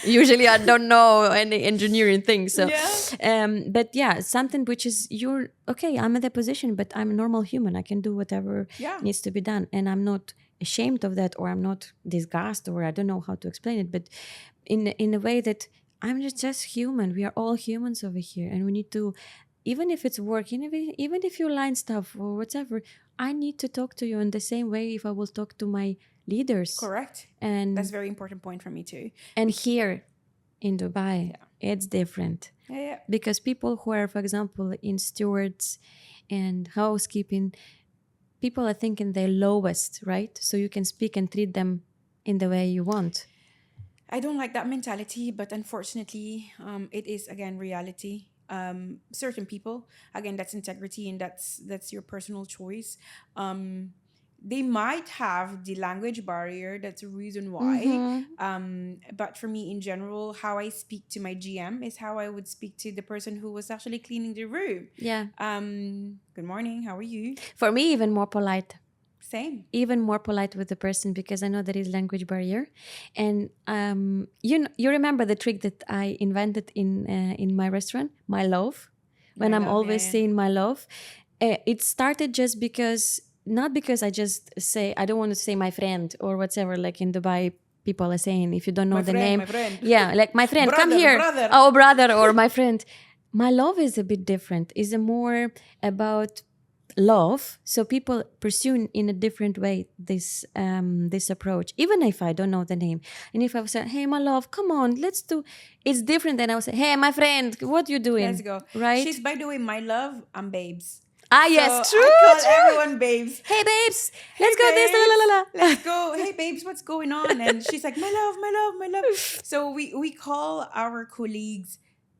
usually I don't know any engineering things. So, but yeah, something which is you're okay. I'm in the position, but I'm a normal human. I can do whatever Yeah. needs to be done, and I'm not ashamed of that, or I'm not disgusted, or I don't know how to explain it, but in a way that I'm just human. We are all humans over here, and we need to, even if it's work, even if you line stuff or whatever, I need to talk to you in the same way if I will talk to my leaders. Correct. And That's a very important point for me too. and here in Dubai, it's different. Yeah. Because people who are, for example, in stewards and housekeeping, people are thinking they're lowest, right? So you can speak and treat them in the way you want. I don't like that mentality, but unfortunately, it is again reality. Certain people, again, that's integrity and that's your personal choice. They might have the language barrier. That's a reason why. But for me, in general, how I speak to my GM is how I would speak to the person who was actually cleaning the room. Yeah. Good morning. How are you? For me, even more polite. Same. Even more polite with the person, because I know there is language barrier. And you remember the trick that I invented in my restaurant, my love, when I'm always saying my love. It started just because, not because I just say, I don't want to say my friend or whatever, like in Dubai people are saying, if you don't know My the friend, name. my friend. Yeah, like my friend, come Brother, here. brother. Oh, brother, or my friend. My love is a bit different. Is more about love, so people pursue in a different way this approach, even if I don't know the name. And if I say, hey my love, come on, let's do, it's different than I would say, hey my friend, what you doing? Let's go. Right? She's, by the way, my love, I'm babes. Yes, true, I call true. everyone babes. Hey babes, Hey, let's go this, la, la, la, la. Let's go. Hey babes, what's going on? And she's like, my love, my love, my love. So we call our colleagues.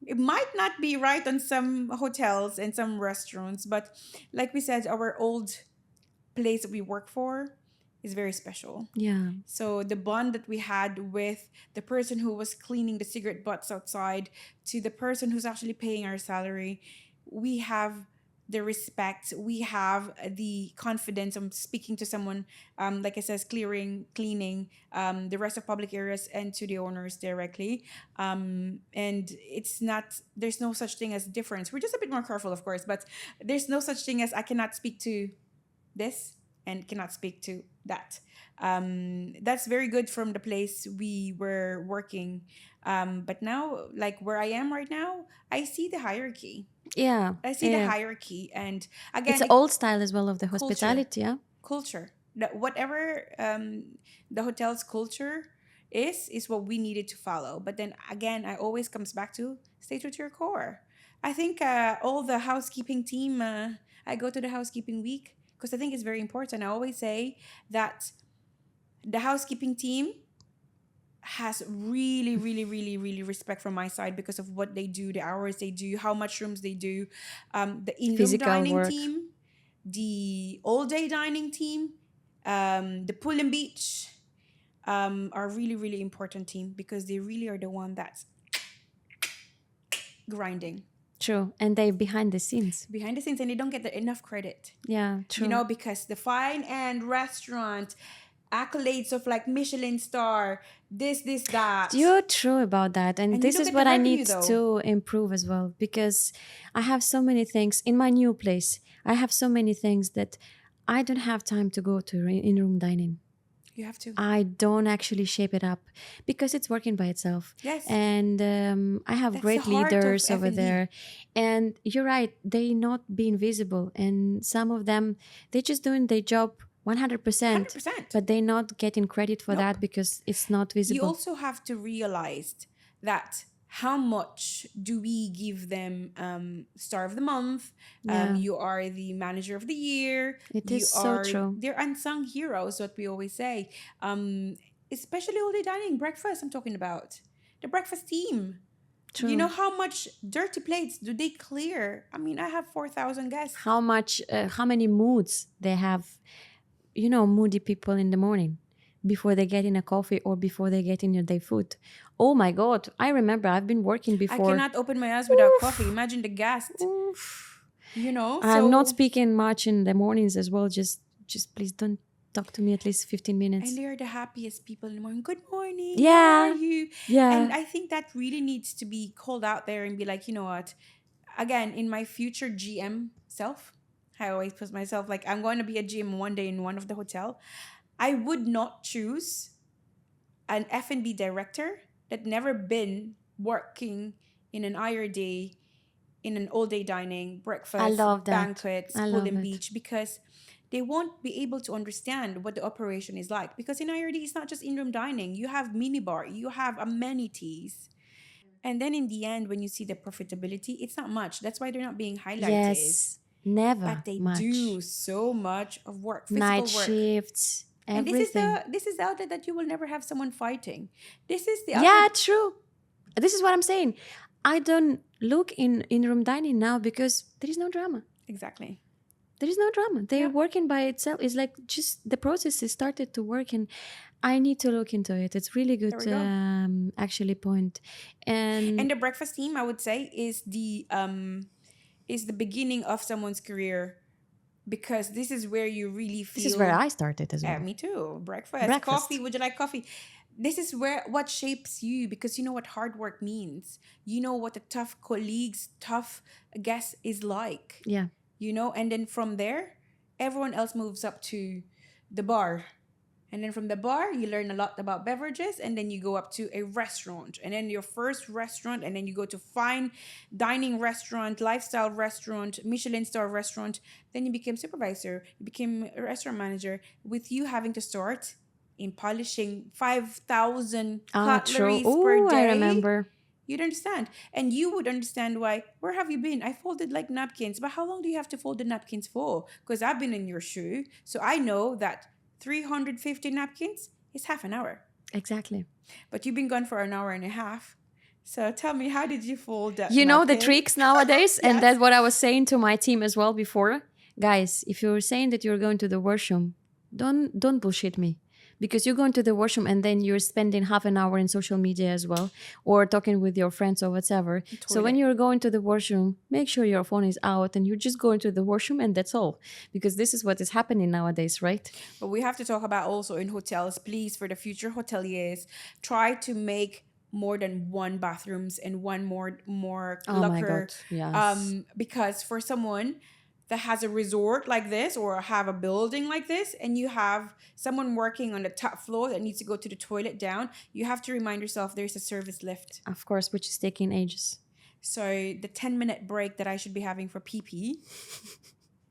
It might not be right on some hotels and some restaurants, but like we said, our old place that we work for is very special. Yeah. So the bond that we had with the person who was cleaning the cigarette butts outside to the person who's actually paying our salary, we have the respect, we have the confidence of speaking to someone, like I says, cleaning the rest of public areas and to the owners directly. And it's not, there's no such thing as difference. We're just a bit more careful, of course, but there's no such thing as I cannot speak to this and cannot speak to that. That's very good from the place we were working. But now, like where I am right now, I see the hierarchy. Yeah. I see the hierarchy. And again, it's an old style as well of the hospitality. Culture. Whatever the hotel's culture is what we needed to follow. But then again, I always comes back to stay true to your core. I think all the housekeeping team, I go to the housekeeping week because I think it's very important. I always say that the housekeeping team has really, really, really, really respect from my side because of what they do, the hours they do, how much rooms they do. The in-room Physical dining work. team, the all-day dining team, the pool and beach are really, really important team because they really are the one that's grinding True. And they behind the scenes. behind the scenes, and they don't get enough credit. Yeah, true. Because the fine end restaurant, accolades of like Michelin star, this, that. You're true about that. And And you this don't is get the what I revenue need though. to improve as well, because I have so many things in my new place. I have so many things that I don't have time to go to in-room dining. You have to. I don't actually shape it up because it's working by itself. Yes. And I have That's great the heart of leaders over F&B. there. And you're right, they not being visible. And some of them, they just doing their job 100%, 100%. but they not getting credit for Nope. that because it's not You visible. also have to realize that how much do we give them star of the month? Yeah. You are the manager of the year. It you is so are true. They're unsung heroes, what we always say. Especially all day dining, breakfast I'm talking about. The breakfast team. True. You know how much dirty plates do they clear? I mean, I have 4,000 guests. How many moods they have, moody people in the morning before they get in a coffee or before they get in their food. Oh my God. I remember I've been working before. I cannot open my eyes without coffee. Imagine the guest. Oof. So I'm not speaking much in the mornings as well. Just please don't talk to me at least 15 minutes. And they are the happiest people in the morning. Good morning. Yeah. How are you? Yeah. And I think that really needs to be called out there and be like, you know what? Again, in my future GM self, I always put myself like, I'm going to be a GM one day in one of the hotel. I would not choose an F&B director that never been working in an IR day, in an all-day dining, breakfast, I love that. banquets, I pool love and it. beach, because they won't be able to understand what the operation is like. Because in IRD, it's not just in-room dining. You have minibar, you have amenities. And then in the end, when you see the profitability, it's not much. That's why they're not being highlighted. Yes. Never But they much. do so much of work, physical Night work. shifts, And everything. this is the outlet that you will never have someone fighting. This is the Yeah, outlet. true. This is what I'm saying. I don't look in room dining now because there is no drama. Exactly. There is no drama. They're Yeah. working by itself. It's like just the process has started to work, and I need to look into it. It's really good There we go. actually point. And the breakfast team, I would say, is the beginning of someone's career, because this is where you really feel. this is where I started as well. Me too. Breakfast, coffee. Would you like coffee? This is where what shapes you, because you know what hard work means. You know what the tough colleagues, tough guest is like. Yeah. And then from there, everyone else moves up to the bar. And then from the bar, you learn a lot about beverages, and then you go up to a restaurant, and then your first restaurant, and then you go to fine dining restaurant, lifestyle restaurant, Michelin star restaurant. Then you became supervisor, you became a restaurant manager, with you having to start in polishing 5,000 cutleries per day. I remember. You'd understand. And you would understand why. Where have you been? I folded like napkins. But how long do you have to fold the napkins for? Because I've been in your shoe. So I know that 350 napkins is half an hour. Exactly. But you've been gone for an hour and a half. So tell me, how did you fold that You know the napkin? tricks nowadays? And Yes. that's what I was saying to my team as well before. Guys, if you're saying that you're going to the washroom, don't bullshit me. Because you're going to the washroom and then you're spending half an hour in social media as well, or talking with your friends or whatever. So when you're going to the washroom, make sure your phone is out and you're just going to the washroom, and that's all. Because this is what is happening nowadays, right? But we have to talk about also in hotels, please, for the future hoteliers, try to make more than one bathrooms and one more Oh locker. my God, yes. Because for someone that has a resort like this, or have a building like this, and you have someone working on the top floor that needs to go to the toilet down, you have to remind yourself there's a service lift. Of course, which is taking ages. So the 10-minute break that I should be having for pee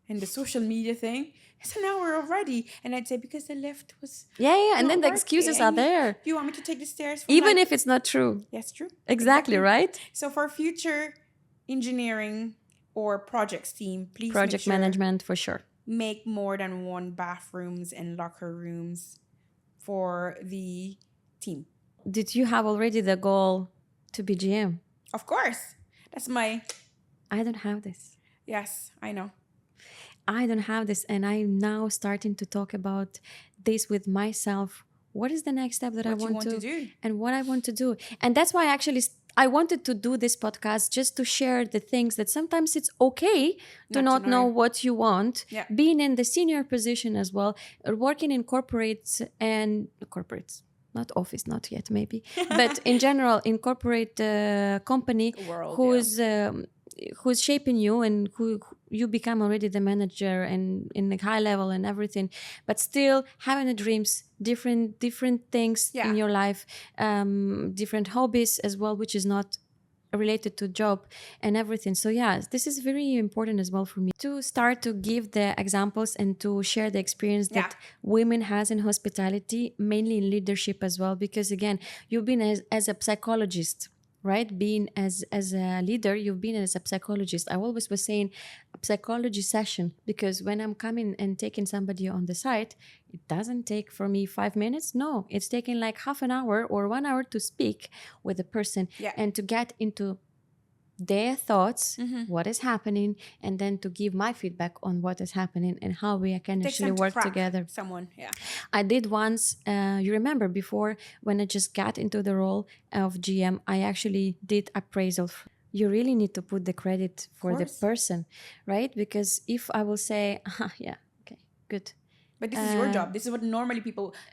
and the social media thing, it's an hour already. And I'd say, because the lift was and then the excuses are there. Do you want me to take the stairs? Even if it's not true. Yes, true. Exactly, right? So for future engineering or projects team, please Project management for sure. Make more than one bathrooms and locker rooms for the team. did you have already the goal to be GM? Of course. That's my, I don't have this. yes, I know. I don't have this, and I'm now starting to talk about this with myself. What is the next step that I What you want want to to, do. and what I want to do? And that's why actually I wanted to do this podcast, just to share the things that sometimes it's okay to Not to not know know. what you want. Yeah. Being in the senior position as well, working in corporates and corporates. Not office, not yet, maybe, but in general, in corporate company, World, yeah. who's who's shaping you, and who you become already the manager and in the high level and everything, but still having the dreams, different things Yeah. in your life, different hobbies as well, which is not related to job and everything. So yeah, this is very important as well for me to start to give the examples and to share the experience Yeah. that women has in hospitality, mainly in leadership as well, because again, you've been as a psychologist, right? Being as a leader, you've been as a psychologist. I always was saying a psychology session, because when I'm coming and taking somebody on the site, it doesn't take for me 5 minutes. No, it's taking like half an hour or 1 hour to speak with the person, Yeah. and to get into their thoughts, Mm-hmm. what is happening, and then to give my feedback on what is happening and how we can Takes actually time to work crack together. someone. Yeah. I did once, you remember before, when I just got into the role of GM, I actually did appraisal. You really need to put the credit for the course. person, right? Because if I will say, yeah, okay, good. But this is your job. This is what normally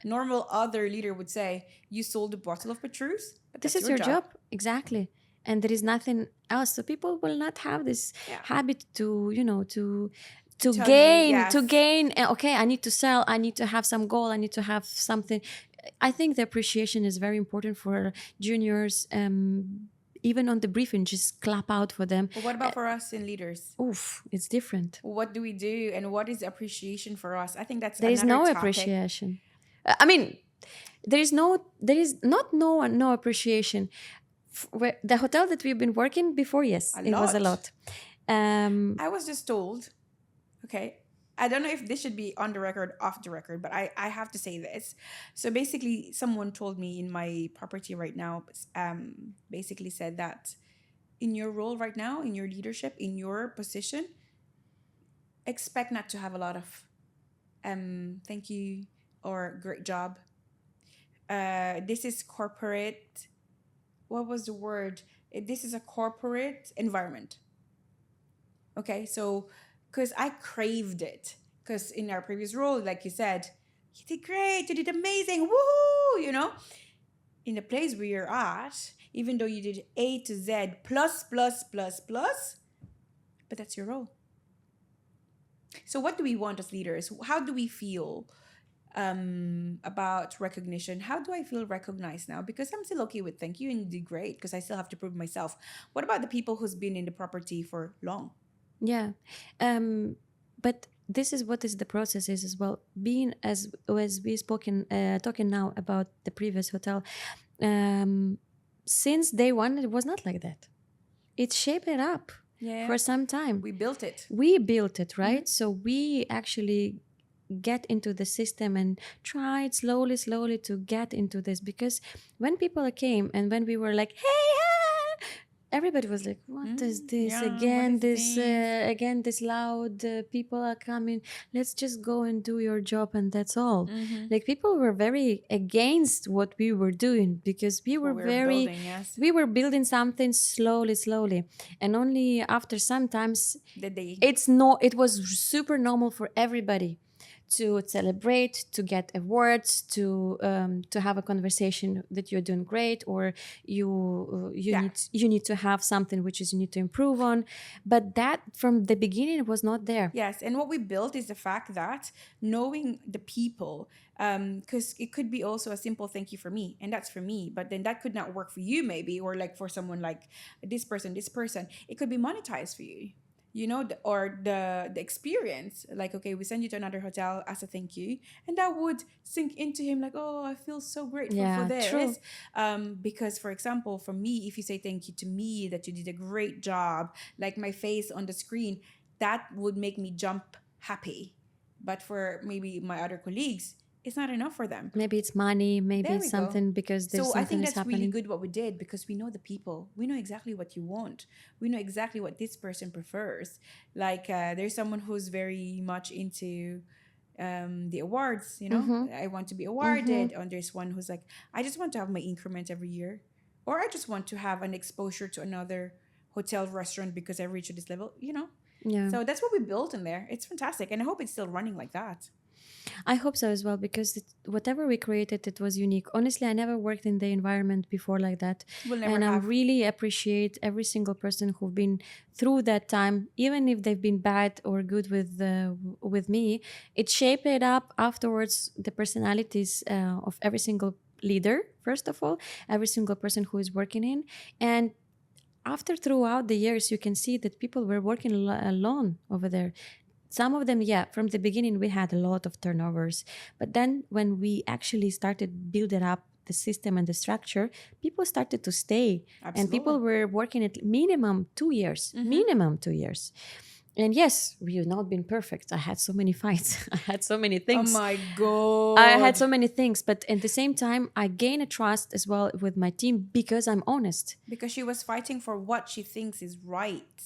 normal other leader would say. You sold a bottle of Petrus, but This that's is your your job. job, exactly. And there is nothing else. So people will not have this Yeah. habit to, To tell you, yes. to gain. Okay, I need to sell. I need to have some goal. I need to have something. I think the appreciation is very important for juniors. Even on the briefing, just clap out for them. But what about for us in leaders? Oof, it's different. What do we do, and what is appreciation for us? I think that's There is another no topic. appreciation. I mean, there is not no appreciation. The hotel that we've been working before, yes, it was a lot. I was just told, okay, I don't know if this should be on the record, off the record, but I have to say this. So basically, someone told me in my property right now, basically said that in your role right now, in your leadership, in your position, expect not to have a lot of thank you or great job. This is corporate. What was the word? This is a corporate environment. Okay, so because I craved it, because in our previous role, like you said, you did great, you did amazing, woohoo, in the place where you're at, even though you did A to Z plus plus plus plus, but that's your role. So what do we want as leaders? How do we feel about recognition? How do I feel recognized now? Because I'm still okay with thank you and you did great, because I still have to prove myself. What about the people who's been in the property for long? Yeah, but this is what is the process is as well. Being as we spoken talking now about the previous hotel, since day one it was not like that. It shaped it up for some time. We built it. We built it, right? So we actually get into the system and tried slowly to get into this, because when people came and when we were like, hey, everybody was like, what is this yeah, again? what is this? Again, this loud people are coming. Let's just go and do your job, and that's all. Like, people were very against what we were doing, because we were building, yes. we were building something slowly, and only after sometimes it was super normal for everybody to celebrate, to get awards, to have a conversation that you're doing great, or you need to have something which is you need to improve on. But that from the beginning it was not there. Yes, and what we built is the fact that knowing the people, because it could be also a simple thank you for me, and that's for me, but then that could not work for you maybe, or like for someone like this person. It could be monetized for you. Or the experience, like, okay, we send you to another hotel as a thank you, and that would sink into him, like, oh, I feel so grateful for this. True. Because, for example, for me, if you say thank you to me that you did a great job, like my face on the screen, that would make me jump happy. But for maybe my other colleagues, it's not enough for them. Maybe it's money, maybe There it's we go. something because there's So I something think that's that's really happening. good what we did, because we know the people. We know exactly what you want. We know exactly what this person prefers. Like there's someone who's very much into the awards, you know. Mm-hmm. I want to be Mm-hmm. awarded. And there's one who's like, I just want to have my increment every year. Or I just want to have an exposure to another hotel restaurant because I reached this level, you know. Yeah. So that's what we built in there. It's fantastic. And I hope it's still running like that. I hope so as well because whatever we created, it was unique. Honestly, I never worked in the environment before like that, We'll never and I have. really appreciate every single person who've been through that time, even if they've been bad or good with me. It shaped it up afterwards the personalities of every single leader. First of all, every single person who is working in, and after throughout the years, you can see that people were working alone over there. Some of them, yeah, from the beginning we had a lot of turnovers, but then when we actually started building up the system and the structure, people started to stay, and Absolutely. people were working at minimum 2 years, minimum 2 years. And yes, we've not been perfect. I had so many fights. I had so many Oh things. my God. I had so many things, but at the same time, I gain a trust as well with my team because I'm honest. Because she was fighting for what she thinks is right.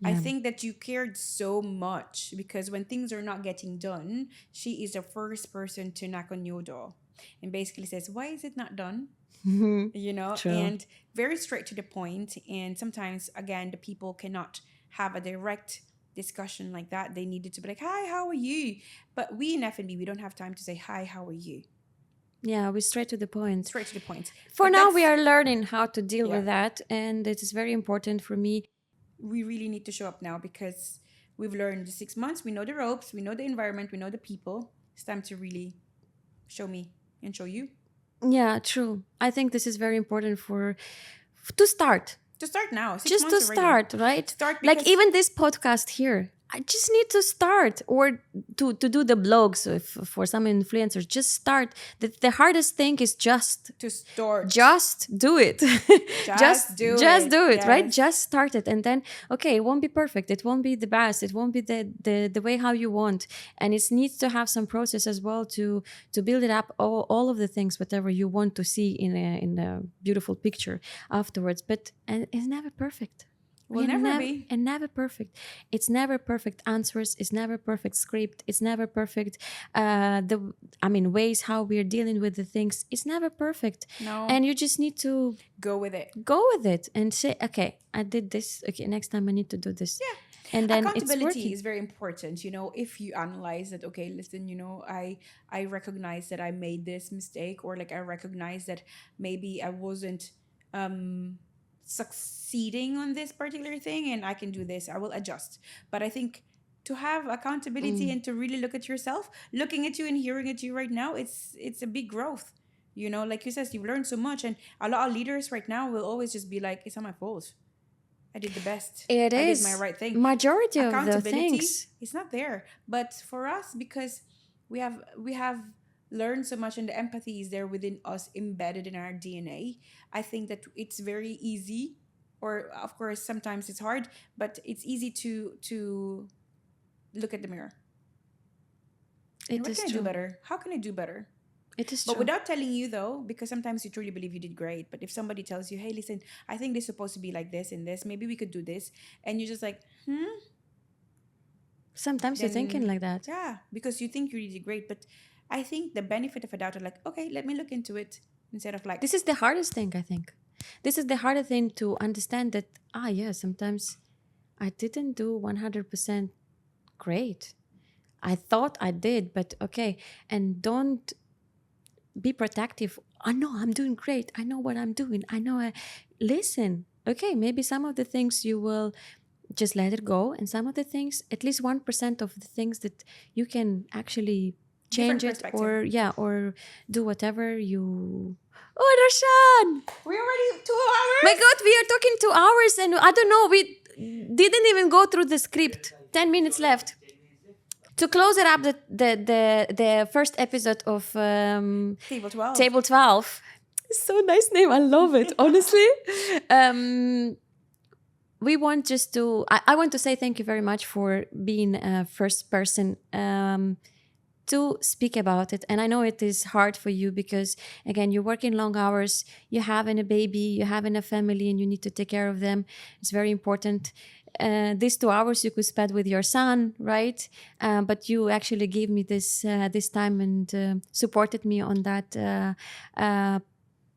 I Yeah. think that you cared so much because when things are not getting done, she is the first person to knock on your door and basically says, why is it not done? You know, True. and very straight to the point. And sometimes, again, the people cannot have a direct discussion like that. They needed to be like, hi, how are you? But we in F&B, we don't have time to say, hi, how are you? Yeah, we're straight to the point. Straight to the point. For But now, we that's- are learning how to deal Yeah. with that, and it is very important for me. We really need to show up now because we've learned the 6 months. We know the ropes, we know the environment, we know the people. It's time to really show me and show you. Yeah, true. I think this is very important to start. To start now, 6 Just to months already. start, right? Start Like because even this podcast here. I just need to start, or to do the blogs for some influencers. Just start. The hardest thing is just to start. just do it. Just do just it. do it, right? Yes. Just start it, and then okay, it won't be perfect, it won't be the best, it won't be the way how you want, and it needs to have some process as well to build it up, all of the things whatever you want to see in a beautiful picture afterwards. But and it's never perfect. Will never be. And never perfect. It's never perfect answers. It's never perfect script. It's never perfect. Ways how we're dealing with the things. It's never perfect. No. And you just need to Go with it. go with it and say, okay, I did this. Okay, next time I need to do this. Yeah. And then it's Accountability working. is very important. You know, if you analyze that, okay, listen, you know, I recognize that I made this mistake, or like I recognize that maybe I wasn't succeeding on this particular thing, and I can do this, I will adjust. But I think to have accountability and to really look at yourself, looking at you and hearing at you right now, it's a big growth. You know, like you said, you've learned so much, and a lot of leaders right now will always just be like, it's not my fault, I did the best, It I is. did my right thing. Majority of the Accountability, things. it's not there. But for us, because we have learned so much, and the empathy is there within us, embedded in our DNA. I think that it's very easy, or of course sometimes it's hard, but it's easy to look at the mirror. And It what is can I do true. better? How can I do better? It is But true. without telling you though, because sometimes you truly believe you did great. But if somebody tells you, hey, listen, I think this is supposed to be like this and this, maybe we could do this, and you're just like, Sometimes you're thinking then- like that. yeah, because you think you really did great. But I think the benefit of a doubt are like, okay, let me look into it, instead of like, This is the hardest thing, I think. This is the hardest thing to understand that, yeah, sometimes I didn't do 100% great. I thought I did, but okay. And don't be protective. I know I'm doing great. I know what I'm doing. I know listen. Okay, maybe some of the things you will just let it go. And some of the things, at least 1% of the things that you can actually change Different it, perspective. or do whatever you. Oh, Roshan! we're already 2 hours. My God, we are talking 2 hours, and I don't know, we didn't even go through the script. 10 minutes left. To close it up, the first episode of Table 12. Table 12. So nice name. I love it, honestly. We want just to, I want to say thank you very much for being a first person to speak about it. And I know it is hard for you because, again, you're working long hours, you're having a baby, you're having a family, and you need to take care of them. It's very important. These 2 hours you could spend with your son, right? But you actually gave me this time and supported me on that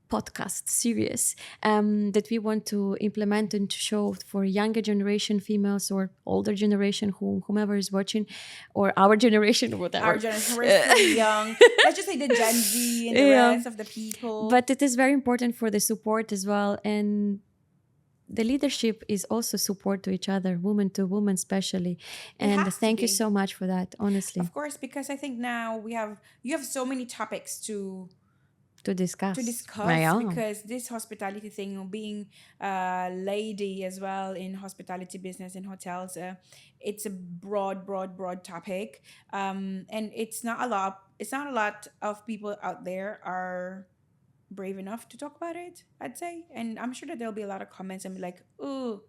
podcast series that we want to implement and to show for younger generation females or older generation, whomever is watching, or our generation or whatever. Our generation, we're still young. Let's just say the Gen Z and the Yeah. rest of the people. But it is very important for the support as well. And the leadership is also support to each other, woman to woman especially. And has to thank you be. so much for that, honestly, Of course, because I think now you have so many topics to discuss. discuss, because this hospitality thing, being a lady as well in hospitality business in hotels, it's a broad topic, and it's not a lot of people out there are brave enough to talk about it, I'd say. And I'm sure that there'll be a lot of comments and be like, ooh,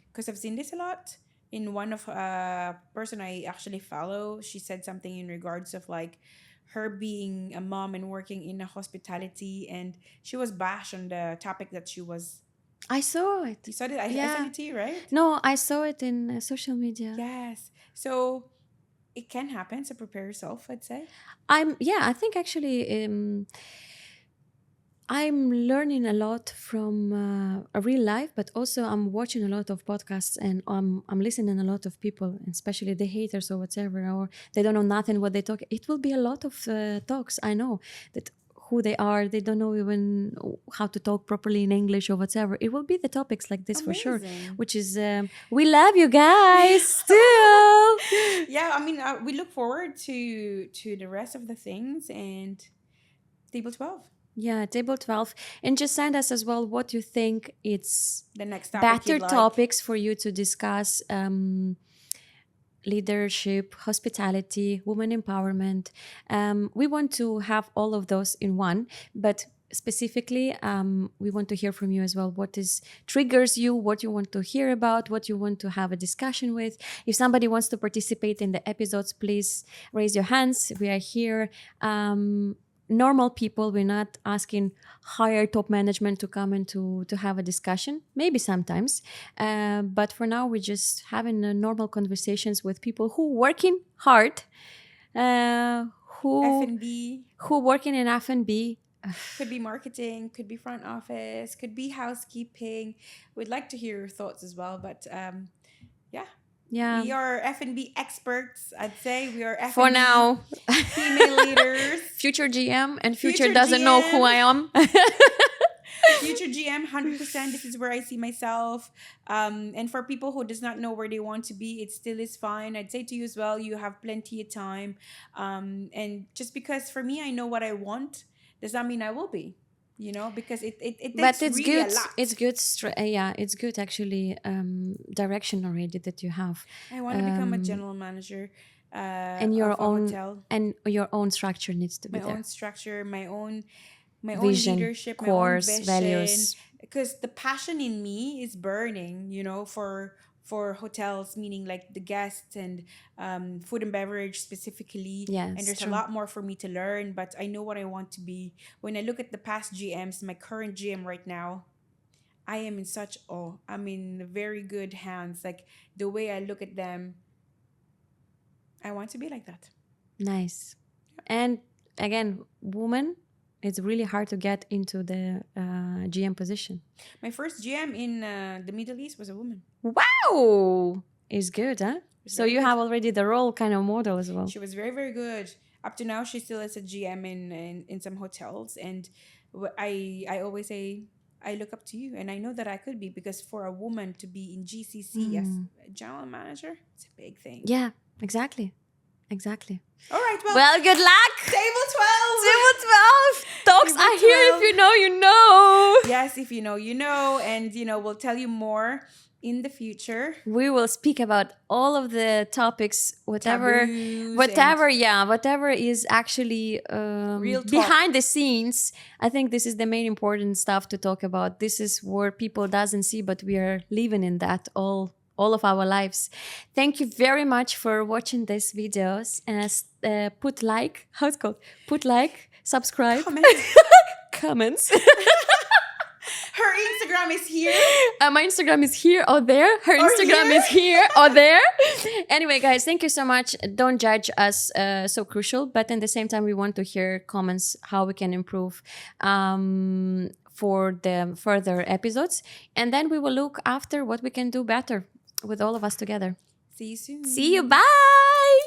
because I've seen this a lot in one of person I actually follow. She said something in regards of like her being a mom and working in a hospitality, and she was bashed on the topic that she was. I saw it. You saw it? I Yeah. sent it to you, right? No, I saw it in social media. Yes. So it can happen. So prepare yourself, I'd say. I think actually I'm learning a lot from a real life, but also I'm watching a lot of podcasts, and I'm listening a lot of people, especially the haters or whatever, or they don't know nothing what they talk. It will be a lot of talks. I know that who they are, they don't know even how to talk properly in English or whatever. It will be the topics like this for sure, Amazing. which is we love you guys still. Yeah, I mean, we look forward to the rest of the things and table 12. Yeah, table 12. And just send us as well what you think it's The next topic better you'd like. topics for you to discuss. Leadership, hospitality, women empowerment. We want to have all of those in one, but specifically, we want to hear from you as well. What triggers you, what you want to hear about, what you want to have a discussion with. If somebody wants to participate in the episodes, please raise your hands. We are here. Normal people, we're not asking higher top management to come and to have a discussion, maybe sometimes, but for now we're just having normal conversations with people who working hard, F&B. who working in F&B. Could be marketing, could be front office, could be housekeeping. We'd like to hear your thoughts as well, but yeah, we are F&B experts, I'd say. We are F&B for now. female leaders. Future GM, and future Future doesn't know who GM. I am. Future GM, 100%. This is where I see myself. And for people who does not know where they want to be, it still is fine. I'd say to you as well, you have plenty of time. And just because for me, I know what I want, does not mean I will be. Because it takes But it's really good. a lot. It's good. It's good actually. Direction already that you have. I want to become a general manager. And your of a own hotel. and your own structure needs to be My there. own structure, my own Vision, leadership, course, my own vision. values. Because the passion in me is burning, for hotels, meaning like the guests and food and beverage specifically. Yes, and there's true. a lot more for me to learn, but I know what I want to be. When I look at the past GMs, my current GM right now, I am in such awe. I'm in very good hands. Like the way I look at them, I want to be like that. Nice. And again, woman, it's really hard to get into the GM position. My first GM in the Middle East was a woman. Wow, is good, huh? So very you good. have already the role kind of model as well. She was very, very good. Up to now, she still is a GM in some hotels. And I always say, I look up to you. And I know that I could be, because for a woman to be in GCC as a general manager, it's a big thing. Yeah, exactly. All right, Well, good luck. Table 12. Table 12. Talks Table are here. 12. If you know, you know. Yes, if you know, you know. And, we'll tell you more in the future. We will speak about all of the topics, whatever is actually Real talk. behind the scenes. I think this is the main important stuff to talk about. This is where people doesn't see, but we are living in that all all of our lives. Thank you very much for watching these videos. Put like, how it's called? Put like, subscribe, comments. Her Instagram is here. My Instagram is here or there. Her Instagram is here or there. Anyway, guys, thank you so much. Don't judge us, so crucial. But at the same time, we want to hear comments how we can improve for the further episodes. And then we will look after what we can do better with all of us together. See you soon. See you. Bye.